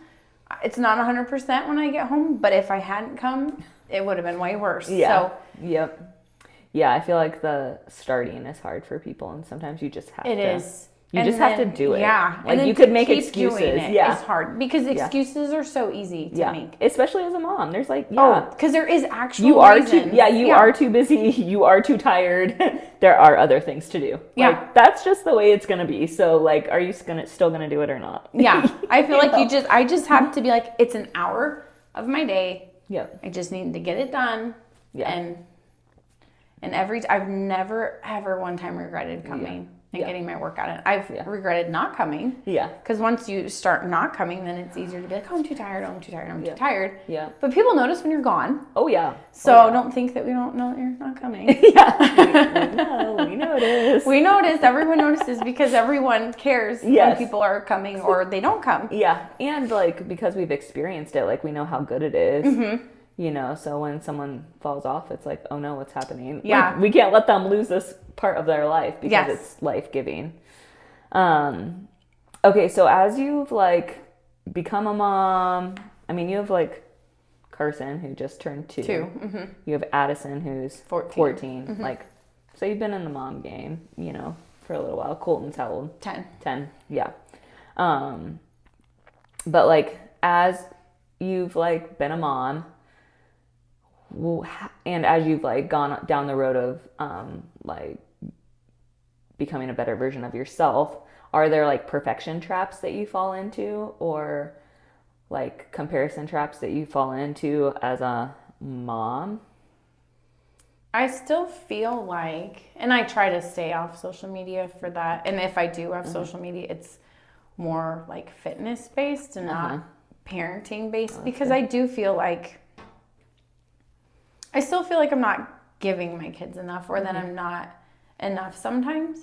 Speaker 2: it's not 100% when I get home, but if I hadn't come, it would have been way worse.
Speaker 1: Yeah.
Speaker 2: So,
Speaker 1: Yep. Yeah, I feel like the starting is hard for people, and sometimes you just have to.
Speaker 2: it is.
Speaker 1: You
Speaker 2: And
Speaker 1: just have to
Speaker 2: then-
Speaker 1: do it.
Speaker 2: Yeah.
Speaker 1: Like
Speaker 2: and then
Speaker 1: you could
Speaker 2: to
Speaker 1: make
Speaker 2: keep
Speaker 1: excuses.
Speaker 2: doing it
Speaker 1: Yeah.
Speaker 2: is hard, because excuses are so easy to make.
Speaker 1: Especially as a mom. There's like,
Speaker 2: Because there is actual
Speaker 1: you are
Speaker 2: reasons.
Speaker 1: too are too busy, you are too tired. There are other things to do.
Speaker 2: Yeah.
Speaker 1: Like that's just the way it's gonna be. So like, are you still gonna do it or not?
Speaker 2: Yeah. I feel like I just have to be like, it's an hour of my day.
Speaker 1: Yep.
Speaker 2: I just need to get it done.
Speaker 1: Yeah.
Speaker 2: And I've never ever one time regretted coming and getting my workout in. I've regretted not coming.
Speaker 1: Yeah.
Speaker 2: Because once you start not coming, then it's easier to be like, oh, I'm too tired, I'm too tired, I'm too tired.
Speaker 1: Yeah.
Speaker 2: But people notice when you're gone.
Speaker 1: Oh yeah.
Speaker 2: So don't think that we don't know that you're not coming.
Speaker 1: We notice.
Speaker 2: We notice, everyone notices, because everyone cares when
Speaker 1: Yes.
Speaker 2: people are coming or they don't come.
Speaker 1: Yeah. And like because we've experienced it, like we know how good it is.
Speaker 2: Mm-hmm.
Speaker 1: You know, so when someone falls off, it's like, oh no, what's happening?
Speaker 2: Yeah.
Speaker 1: Like, we can't let them lose this part of their life because
Speaker 2: Yes.
Speaker 1: it's life-giving. Okay, so as you've like become a mom, I mean, you have like Carson who just turned 2.
Speaker 2: Mm-hmm.
Speaker 1: You have Addison who's 14.
Speaker 2: Mm-hmm.
Speaker 1: Like, so you've been in the mom game, you know, for a little while. Colton's how old? 10, yeah. But like as you've like been a mom, and as you've like gone down the road of like becoming a better version of yourself, are there like perfection traps that you fall into, or like comparison traps that you fall into as a mom?
Speaker 2: I still feel like, and I try to stay off social media for that. And if I do have social media, it's more like fitness based and not parenting based, because I do feel like, I still feel like I'm not giving my kids enough, or that I'm not enough sometimes.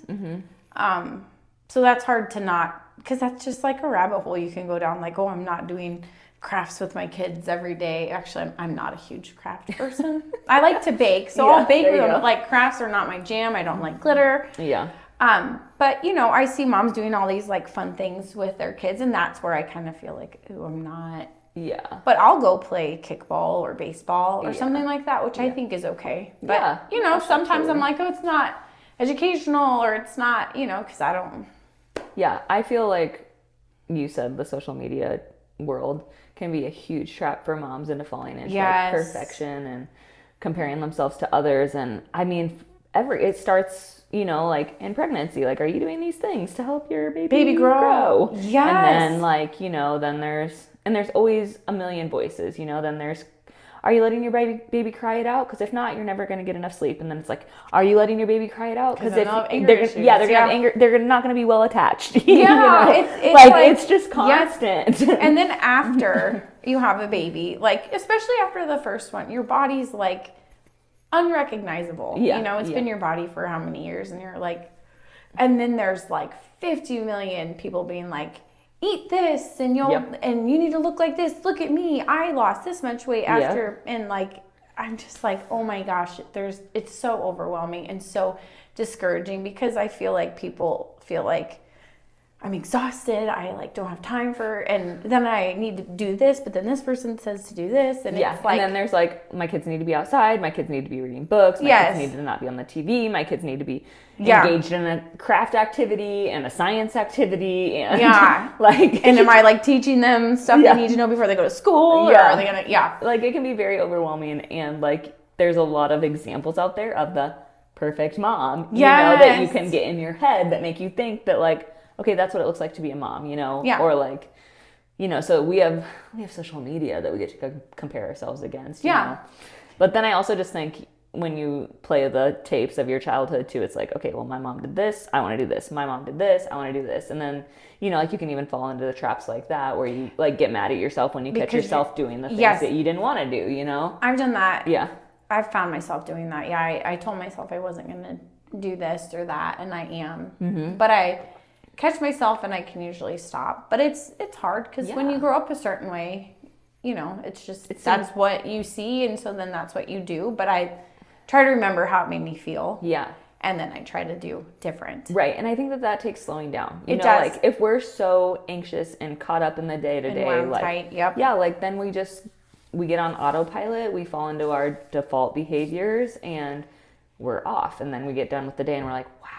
Speaker 2: So that's hard to not, because that's just like a rabbit hole you can go down, like, oh, I'm not doing crafts with my kids every day. Actually, I'm not a huge craft person. I like to bake, so I'll bake with them. Like, crafts are not my jam. I don't like glitter.
Speaker 1: Yeah.
Speaker 2: But you know, I see moms doing all these like fun things with their kids, and that's where I kind of feel like, ooh, I'm not.
Speaker 1: Yeah.
Speaker 2: But I'll go play kickball or baseball or something like that, which I think is okay. But you know, sometimes I'm like, oh, it's not educational, or it's not, you know, because I don't.
Speaker 1: Yeah, I feel like you said the social media world can be a huge trap for moms into falling into like perfection and comparing themselves to others. And I mean, it starts, you know, like in pregnancy, like, are you doing these things to help your baby grow?
Speaker 2: Yes.
Speaker 1: And then like, you know, then there's always a million voices, you know, then there's, are you letting your baby cry it out? Because if not, you're never going to get enough sleep. And then it's like, are you letting your baby cry it out? Because if they're going to have anger, they're not going to be well attached.
Speaker 2: Yeah,
Speaker 1: you know?
Speaker 2: it's
Speaker 1: like it's just constant.
Speaker 2: And then after you have a baby, like especially after the first one, your body's like unrecognizable.
Speaker 1: Yeah,
Speaker 2: You know, it's
Speaker 1: yeah.
Speaker 2: been your body for how many years, and you're like, and then there's like 50 million people being like, eat this and and you need to look like this. Look at me. I lost this much weight after, and like, I'm just like, oh my gosh, it's so overwhelming and so discouraging, because I feel like people feel like I'm exhausted. I like don't have time for, and then I need to do this, but then this person says to do this, and it's like,
Speaker 1: and then there's like, my kids need to be outside, my kids need to be reading books, my kids need to not be on the TV, my kids need to be engaged in a craft activity and a science activity, and like,
Speaker 2: and am I like teaching them stuff they need to know before they go to school, or are they gonna
Speaker 1: like, it can be very overwhelming, and like, there's a lot of examples out there of the perfect mom, you know, that you can get in your head that make you think that like, okay, that's what it looks like to be a mom, you know? Or like, you know, so we have social media that we get to compare ourselves against, you know? But then I also just think when you play the tapes of your childhood too, it's like, okay, well, my mom did this, I want to do this. My mom did this, I want to do this. And then, you know, like, you can even fall into the traps like that where you like get mad at yourself when you catch yourself doing the things that you didn't want to do, you know?
Speaker 2: I've done that.
Speaker 1: Yeah.
Speaker 2: I've found myself doing that. Yeah, I told myself I wasn't going to do this or that, and I am. But I catch myself and I can usually stop. But it's hard, because when you grow up a certain way, you know, that's what you see, and so then that's what you do. But I try to remember how it made me feel. Yeah. And then I try to do different.
Speaker 1: Right. And I think that takes slowing down. You know, does. Like, if we're so anxious and caught up in the day-to-day, like, tight. Yeah, like, then we get on autopilot, we fall into our default behaviors, and we're off. And then we get done with the day and we're like, wow.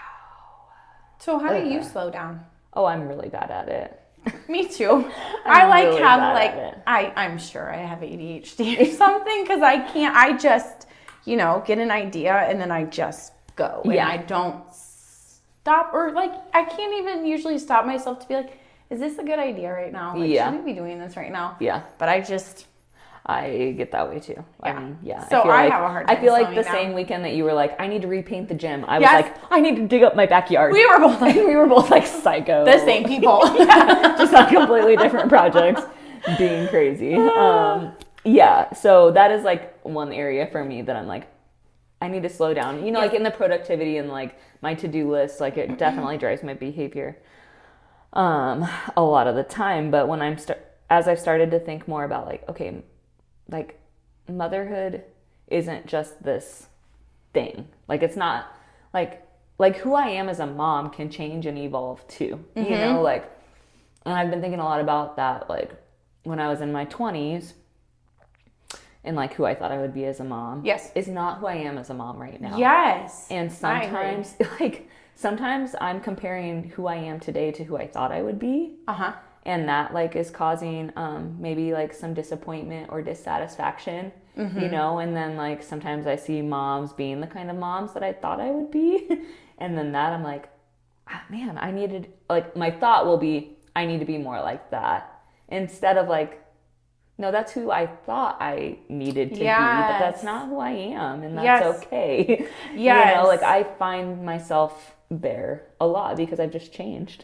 Speaker 2: So how do you slow down?
Speaker 1: Oh, I'm really bad at it.
Speaker 2: Me too. I'm sure I have ADHD or something, because I just, you know, get an idea and then I just go. And I don't stop, or like, I can't even usually stop myself to be like, is this a good idea right now? Like, should we be doing this right now? Yeah. But
Speaker 1: I get that way too. Yeah.
Speaker 2: So I have a hard time.
Speaker 1: I feel like the same weekend that you were like, I need to repaint the gym, I was like, I need to dig up my backyard.
Speaker 2: We were both
Speaker 1: like psycho.
Speaker 2: The same people.
Speaker 1: Just on completely different projects, being crazy. So that is like one area for me that I'm like, I need to slow down. You know, like in the productivity and like my to-do list, like it definitely drives my behavior a lot of the time. But when as I've started to think more about like, okay, like, motherhood isn't just this thing. Like, it's not like who I am as a mom can change and evolve too. You know, like, and I've been thinking a lot about that, like, when I was in my 20s, and like who I thought I would be as a mom is not who I am as a mom right now. And sometimes I'm comparing who I am today to who I thought I would be. And that like is causing maybe like some disappointment or dissatisfaction, you know? And then like sometimes I see moms being the kind of moms that I thought I would be. And then that I'm like, man, my thought will be, I need to be more like that. Instead of like, no, that's who I thought I needed to be, but that's not who I am. And that's okay. You know, like I find myself there a lot because I've just changed.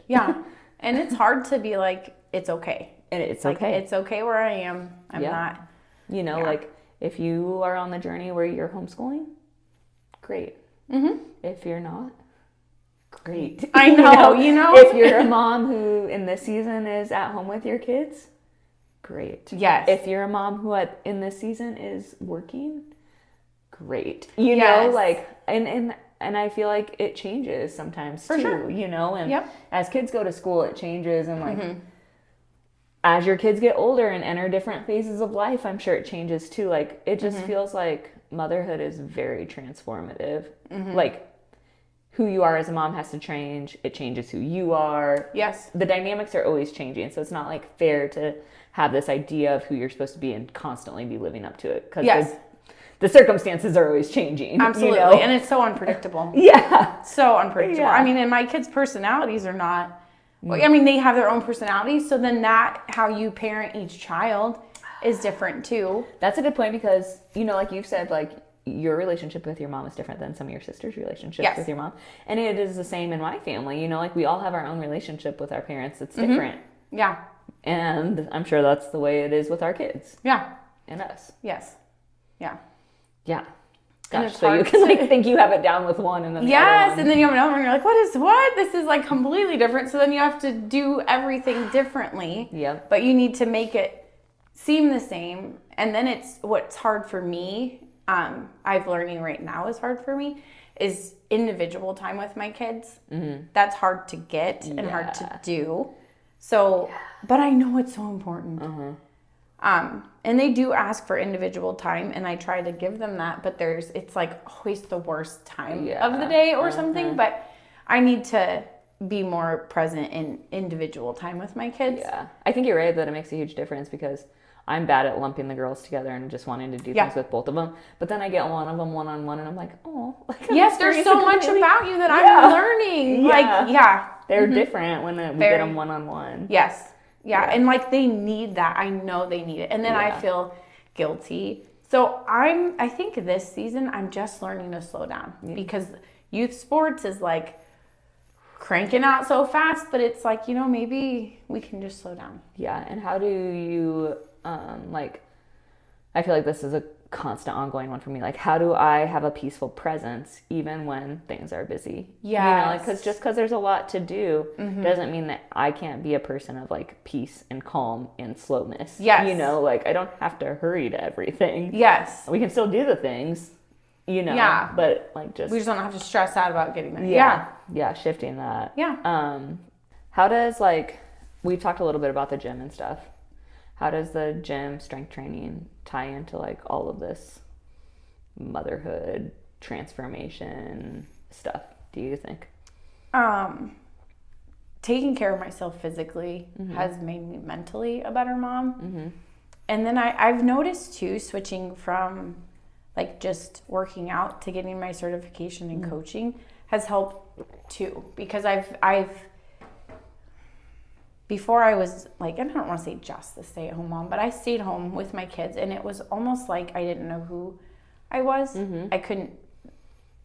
Speaker 2: And it's hard to be like, it's okay.
Speaker 1: And it's
Speaker 2: like,
Speaker 1: okay.
Speaker 2: It's okay where I am. I'm not.
Speaker 1: You know, like if you are on the journey where you're homeschooling, great. If you're not, great.
Speaker 2: I know, you know.
Speaker 1: If you're a mom who in this season is at home with your kids, great. If you're a mom who in this season is working, great. You know, like, and I feel like it changes sometimes too, you know, and as kids go to school, it changes. And like, as your kids get older and enter different phases of life, I'm sure it changes too. Like, it just feels like motherhood is very transformative. Like, who you are as a mom has to change. It changes who you are. The dynamics are always changing. So it's not like fair to have this idea of who you're supposed to be and constantly be living up to it. Because the circumstances are always changing.
Speaker 2: Absolutely.
Speaker 1: You know?
Speaker 2: And it's so unpredictable. So unpredictable. I mean, and my kids' personalities are not, I mean, they have their own personalities. So then how you parent each child is different too.
Speaker 1: That's a good point because, you know, like you said, like your relationship with your mom is different than some of your sister's relationships with your mom. And it is the same in my family. You know, like we all have our own relationship with our parents. It's different. And I'm sure that's the way it is with our kids. And us. Gosh, so you can like think you have it down with one and then the other one.
Speaker 2: And then you have another one and you're like, what? This is like completely different. So then you have to do everything differently.
Speaker 1: Yep.
Speaker 2: But you need to make it seem the same. And then it's what's hard for me, I've learning right now is hard for me, is individual time with my kids. Mm-hmm. That's hard to get and hard to do. So, but I know it's so important. Mm-hmm. And they do ask for individual time, and I try to give them that, but it's like always the worst time of the day or something. But I need to be more present in individual time with my kids.
Speaker 1: Yeah, I think you're right that it makes a huge difference because I'm bad at lumping the girls together and just wanting to do things with both of them. But then I get one of them one-on-one, and I'm like, oh. Like,
Speaker 2: yes, there's so much about you that I'm learning.
Speaker 1: Yeah. They're different when we get them one-on-one.
Speaker 2: Yes. Yeah, and like they need that. I know they need it. And then I feel guilty. So I think this season I'm just learning to slow down because youth sports is like cranking out so fast, but it's like, maybe we can just slow down.
Speaker 1: Yeah, and how do you I feel like this is a constant ongoing one for me. Like, how do I have a peaceful presence even when things are busy?
Speaker 2: Yeah,
Speaker 1: because just because there's a lot to do doesn't mean that I can't be a person of like peace and calm and slowness.
Speaker 2: Yes.
Speaker 1: I don't have to hurry to everything.
Speaker 2: Yes.
Speaker 1: We can still do the things,
Speaker 2: Yeah.
Speaker 1: but
Speaker 2: we just don't have to stress out about getting there.
Speaker 1: Yeah, shifting that.
Speaker 2: Yeah.
Speaker 1: How does we've talked a little bit about the gym and stuff. How does the gym strength training tie into like all of this motherhood transformation stuff, do you think?
Speaker 2: Taking care of myself physically has made me mentally a better mom. And then I've noticed too, switching from like just working out to getting my certification in coaching has helped too, because I've before I was like, and I don't want to say just the stay-at-home mom, but I stayed home with my kids, and it was almost like I didn't know who I was. I couldn't.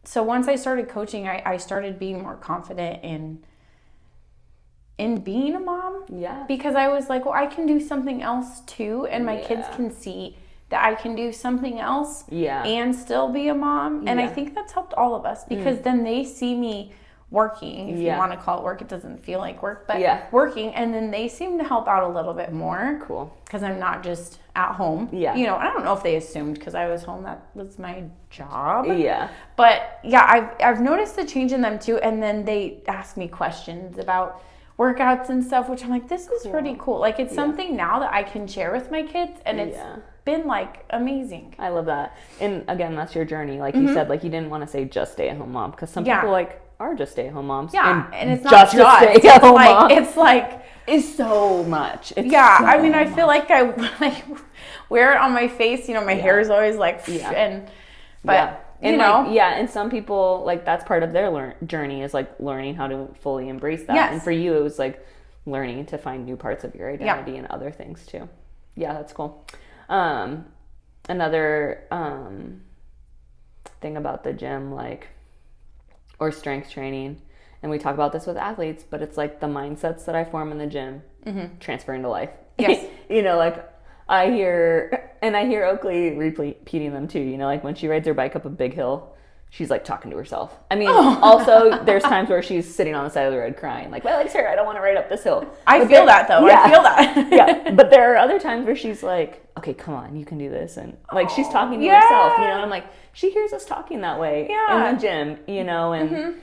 Speaker 2: So once I started coaching, I started being more confident in being a mom.
Speaker 1: Yeah.
Speaker 2: Because I was like, well, I can do something else too, and my kids can see that I can do something else and still be a mom. And I think that's helped all of us because then they see me working, if you want to call it work. It doesn't feel like work, but working, and then they seem to help out a little bit more.
Speaker 1: Cool.
Speaker 2: Because I'm not just at home. Yeah. I don't know if they assumed because I was home that was my job.
Speaker 1: Yeah.
Speaker 2: But yeah, I've noticed the change in them too, and then they ask me questions about workouts and stuff, which I'm like, this is pretty cool. Like, it's something now that I can share with my kids, and it's been like amazing.
Speaker 1: I love that. And again, that's your journey. Like you said, like you didn't want to say just stay-at-home mom, because some people are just stay-at-home moms.
Speaker 2: Yeah, and it's not just
Speaker 1: stay-at-home mom.
Speaker 2: It's like
Speaker 1: it's so much. It's
Speaker 2: I mean, I feel like I like wear it on my face. My hair is always like,
Speaker 1: and some people, like, that's part of their journey is like learning how to fully embrace that.
Speaker 2: Yes.
Speaker 1: And for you, it was like learning to find new parts of your identity and other things too. Yeah, that's cool. Another thing about the gym, or strength training, and we talk about this with athletes, but it's like the mindsets that I form in the gym transfer into life.
Speaker 2: Yes.
Speaker 1: I hear Oakley repeating them too. Like when she rides her bike up a big hill, she's like talking to herself. I mean, also there's times where she's sitting on the side of the road crying, like, my legs hurt, I don't want to ride up this hill.
Speaker 2: I feel that though.
Speaker 1: Yeah,
Speaker 2: I feel that.
Speaker 1: Yeah. But there are other times where she's like, okay, come on, you can do this. And like, she's talking to herself, and I'm like, she hears us talking that way in the gym, and,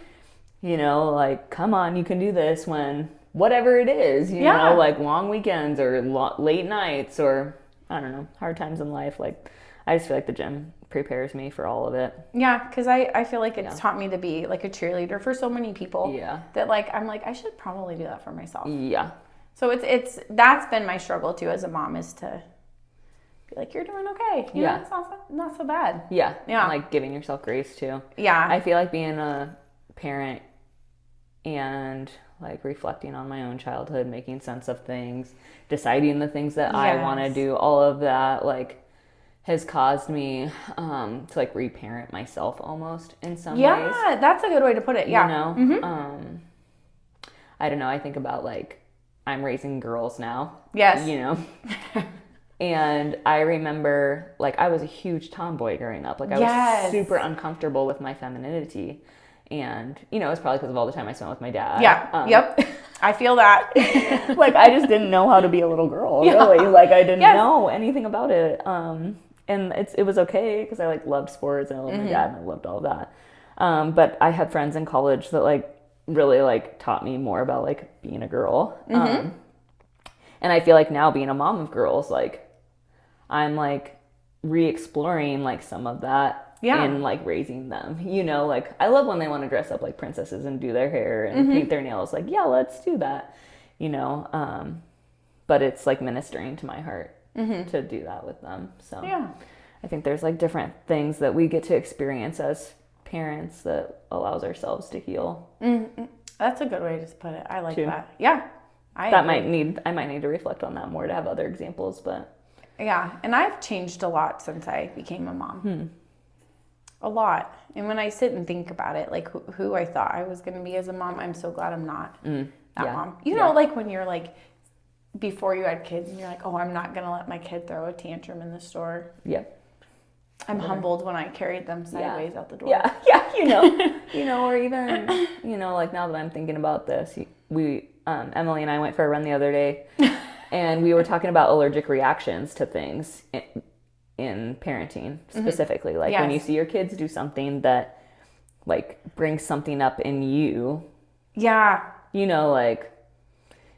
Speaker 1: like, come on, you can do this when whatever it is, you know, like long weekends or late nights or, I don't know, hard times in life. Like, I just feel like the gym prepares me for all of it. Yeah,
Speaker 2: because I feel like it's taught me to be like a cheerleader for so many people.
Speaker 1: Yeah.
Speaker 2: That like, I'm like, I should probably do that for myself.
Speaker 1: Yeah.
Speaker 2: So it's that's been my struggle too as a mom, is to be like, you're doing okay. You know, it's not so bad.
Speaker 1: Yeah. Yeah. And like giving yourself grace too.
Speaker 2: Yeah.
Speaker 1: I feel like being a parent and like reflecting on my own childhood, making sense of things, deciding the things that I want to do, all of that, like, has caused me to like reparent myself almost in some ways.
Speaker 2: Yeah, that's a good way to put it. Yeah.
Speaker 1: I don't know. I think about like, I'm raising girls now.
Speaker 2: Yes.
Speaker 1: And I remember, like, I was a huge tomboy growing up. Like, I was super uncomfortable with my femininity. And, you know, it's probably because of all the time I spent with my dad.
Speaker 2: Yeah. Yep. I feel that.
Speaker 1: Like, I just didn't know how to be a little girl, really. Like, I didn't know anything about it. And it was okay because I, like, loved sports and I loved my dad and I loved all of that. But I had friends in college that, like, really, like, taught me more about, like, being a girl. And I feel like now being a mom of girls, like, I'm, like, re-exploring, like, some of that in, like, raising them. You know, like, I love when they want to dress up like princesses and do their hair and paint their nails. Like, yeah, let's do that, you know. But it's, like, ministering to my heart to do that with them. So I think there's, like, different things that we get to experience as parents that allows ourselves to heal.
Speaker 2: That's a good way to put it. I like that. Yeah. I
Speaker 1: might need to reflect on that more to have other examples, but
Speaker 2: yeah, and I've changed a lot since I became a mom. A lot. And when I sit and think about it, like who I thought I was going to be as a mom, I'm so glad I'm not that mom. You know, like when you're like, before you had kids and you're like, oh, I'm not going to let my kid throw a tantrum in the store.
Speaker 1: Yep.
Speaker 2: I'm humbled when I carried them sideways out the door.
Speaker 1: Yeah, you know, or even, you know, like now that I'm thinking about this, Emily and I went for a run the other day and we were talking about allergic reactions to things in parenting specifically. Like when you see your kids do something that like brings something up in you. Yeah. You know, like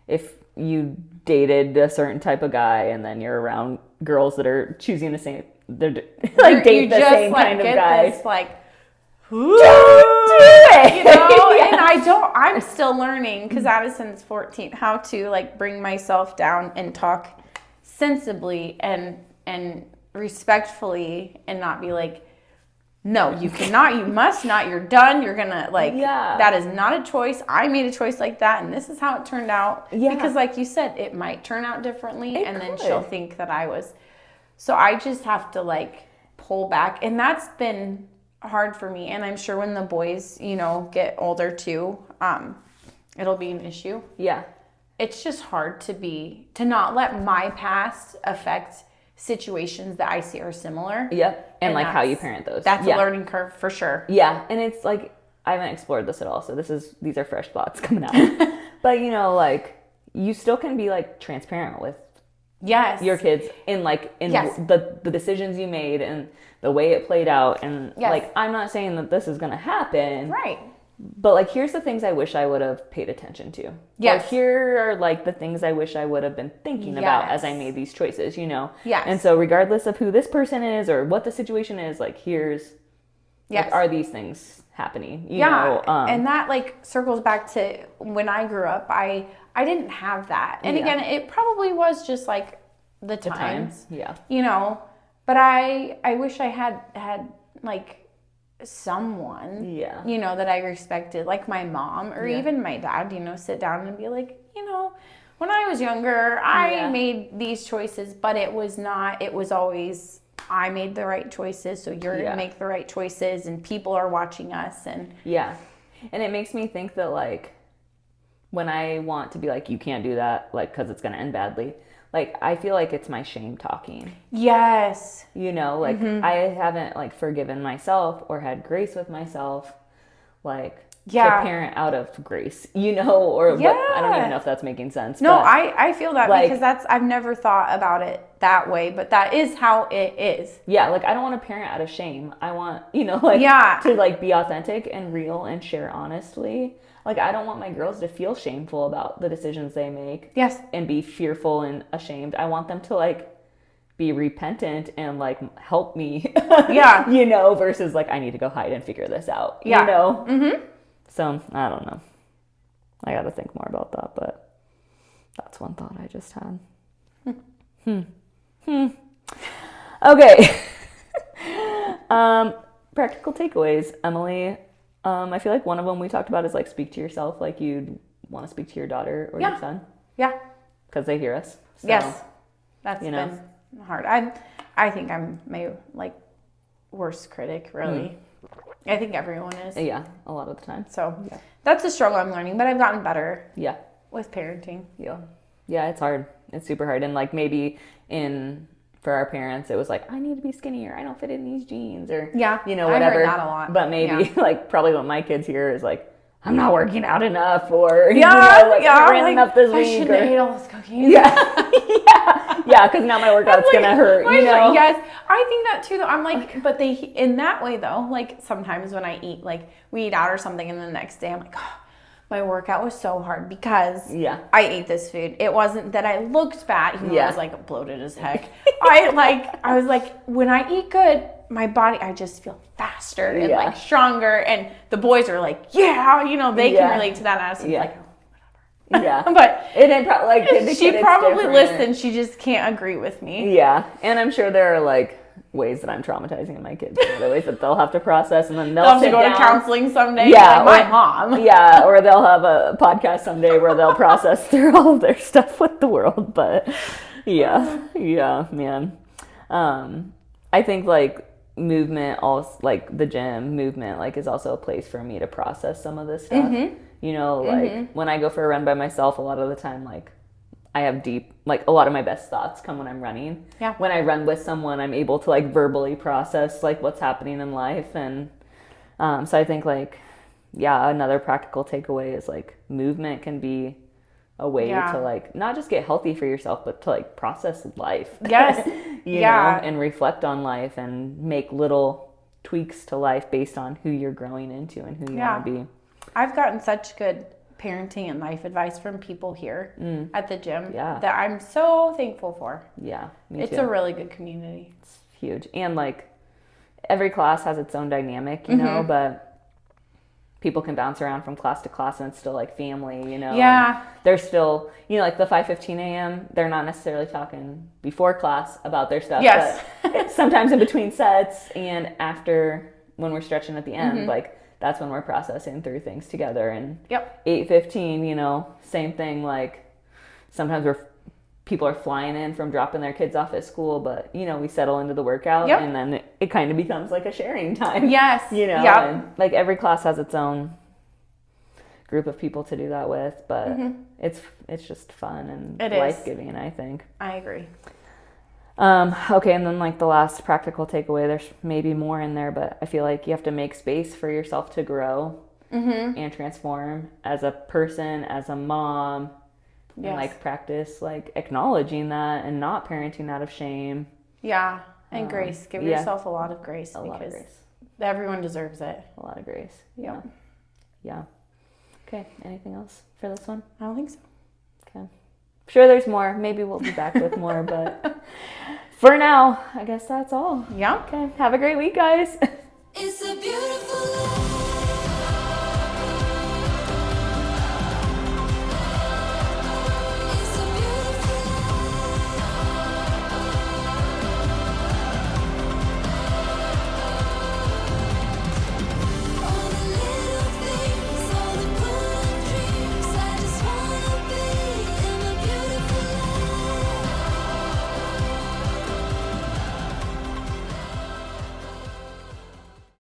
Speaker 1: if you dated a certain type of guy and then you're around girls that are choosing the same, they're like date the same kind of guy.
Speaker 2: This, like, don't do it, you know. And I'm still learning because Addison's 14 how to like bring myself down and talk sensibly and respectfully and not be like, no, you cannot, you must not, you're done, you're gonna like, that is not a choice. I made a choice like that and this is how it turned out. Because like you said, it might turn out differently and then she'll think that I was. So I just have to like pull back, and that's been hard for me. And I'm sure when the boys, you know, get older too, it'll be an issue. Yeah. It's just hard to not let my past affect situations that I see are similar. Yep.
Speaker 1: And like how you parent those.
Speaker 2: That's a learning curve for sure.
Speaker 1: Yeah. And it's like, I haven't explored this at all. So these are fresh thoughts coming out. But you know, like you still can be like transparent with your kids in the decisions you made and the way it played out. And like, I'm not saying that this is going to happen. Right. But like, here's the things I wish I would have paid attention to. Yes. Or here are like the things I wish I would have been thinking about as I made these choices, you know? Yes. And so regardless of who this person is or what the situation is, like here's, like, are these things happening? You know?
Speaker 2: And that like circles back to when I grew up, I didn't have that. And again, it probably was just like the times. Yeah. You know, but I wish I had like someone, you know, that I respected, like my mom or even my dad, you know, sit down and be like, you know, when I was younger, I made these choices, but it was always, I made the right choices, so you're going to make the right choices, and people are watching us. And and it makes me think that, like, when I want to be like, you can't do that, like, because it's going to end badly, like, I feel like it's my shame talking. Yes. You know, like, I haven't, like, forgiven myself or had grace with myself, like, to parent out of grace, you know, or but I don't even know if that's making sense. No, I feel that, like, because I've never thought about it that way, but that is how it is.
Speaker 1: Yeah, like, I don't want to parent out of shame. I want, you know, like, to, like, be authentic and real and share honestly. Like, I don't want my girls to feel shameful about the decisions they make. Yes. And be fearful and ashamed. I want them to, like, be repentant and, like, help me. You know, versus, like, I need to go hide and figure this out. You know? Mm-hmm. So, I don't know. I got to think more about that, but that's one thought I just had. Okay. Practical takeaways, Emily. I feel like one of them we talked about is, like, speak to yourself like you'd want to speak to your daughter or your son. Yeah. Because they hear us. So,
Speaker 2: yes. That's been hard. I think I'm my, like, worst critic, really. I think everyone is.
Speaker 1: Yeah, a lot of the time.
Speaker 2: So that's a struggle I'm learning, but I've gotten better with parenting.
Speaker 1: Yeah. Yeah, it's hard. It's super hard. And like maybe for our parents, it was like, I need to be skinnier. I don't fit in these jeans or, you know, whatever.
Speaker 2: I heard that a lot.
Speaker 1: But maybe like probably what my kids hear is like, I'm not working out enough or,
Speaker 2: yeah,
Speaker 1: you know, like, I ran enough this week.
Speaker 2: I shouldn't have ate all this cocaine.
Speaker 1: Yeah. Yeah, because now my workout's going to hurt, you know?
Speaker 2: Yes, I think that too, though. I'm like, but in that way, though, like sometimes when I eat, like we eat out or something and the next day I'm like, oh, my workout was so hard because I ate this food. It wasn't that I looked bad, even though I was like bloated as heck. I was like, when I eat good, my body, I just feel faster and like stronger. And the boys are like, yeah, you know, they can relate to that. And I was like, oh, whatever.
Speaker 1: Yeah.
Speaker 2: But
Speaker 1: it didn't probably like
Speaker 2: she probably listens. She just can't agree with me.
Speaker 1: Yeah. And I'm sure there are like ways that I'm traumatizing my kids, other ways that they'll have to process, and then they'll
Speaker 2: have to go to counseling someday.
Speaker 1: Yeah,
Speaker 2: like my mom.
Speaker 1: Yeah, or they'll have a podcast someday where they'll process through all of their stuff with the world. But yeah, man. I think like movement, also like the gym movement, like is also a place for me to process some of this stuff. You know, like when I go for a run by myself, a lot of the time, like I have a lot of my best thoughts come when I'm running.
Speaker 2: Yeah.
Speaker 1: When I run with someone, I'm able to like verbally process like what's happening in life. And so I think like, another practical takeaway is like movement can be a way to like not just get healthy for yourself, but to like process life.
Speaker 2: Yes.
Speaker 1: you know, and reflect on life and make little tweaks to life based on who you're growing into and who you want to be.
Speaker 2: I've gotten such good parenting and life advice from people here at the gym that I'm so thankful for.
Speaker 1: Yeah, me
Speaker 2: it's
Speaker 1: too.
Speaker 2: a really good community.
Speaker 1: It's huge. And like every class has its own dynamic, you know, but people can bounce around from class to class and it's still like family, you know.
Speaker 2: Yeah.
Speaker 1: They're still, you know, like the 5:15 a.m., they're not necessarily talking before class about their stuff.
Speaker 2: Yes.
Speaker 1: But it's sometimes in between sets and after when we're stretching at the end, like that's when we're processing through things together. And 8:15, you know, same thing. Like sometimes people are flying in from dropping their kids off at school, but you know, we settle into the workout and then it kind of becomes like a sharing time.
Speaker 2: Yes.
Speaker 1: You know, and like every class has its own group of people to do that with, but it's just fun and life-giving, I think.
Speaker 2: I agree.
Speaker 1: Okay, and then like the last practical takeaway, there's maybe more in there, but I feel like you have to make space for yourself to grow and transform as a person, as a mom, and like practice like acknowledging that and not parenting out of shame.
Speaker 2: Yeah, and grace. Give yourself a lot of grace because everyone deserves it.
Speaker 1: A lot of grace. Yeah. Okay, anything else for this one?
Speaker 2: I don't think so.
Speaker 1: Okay. Sure, there's more. Maybe we'll be back with more, but for now, I guess that's all.
Speaker 2: Yeah.
Speaker 1: Okay. Have a great week, guys.
Speaker 3: It's a beautiful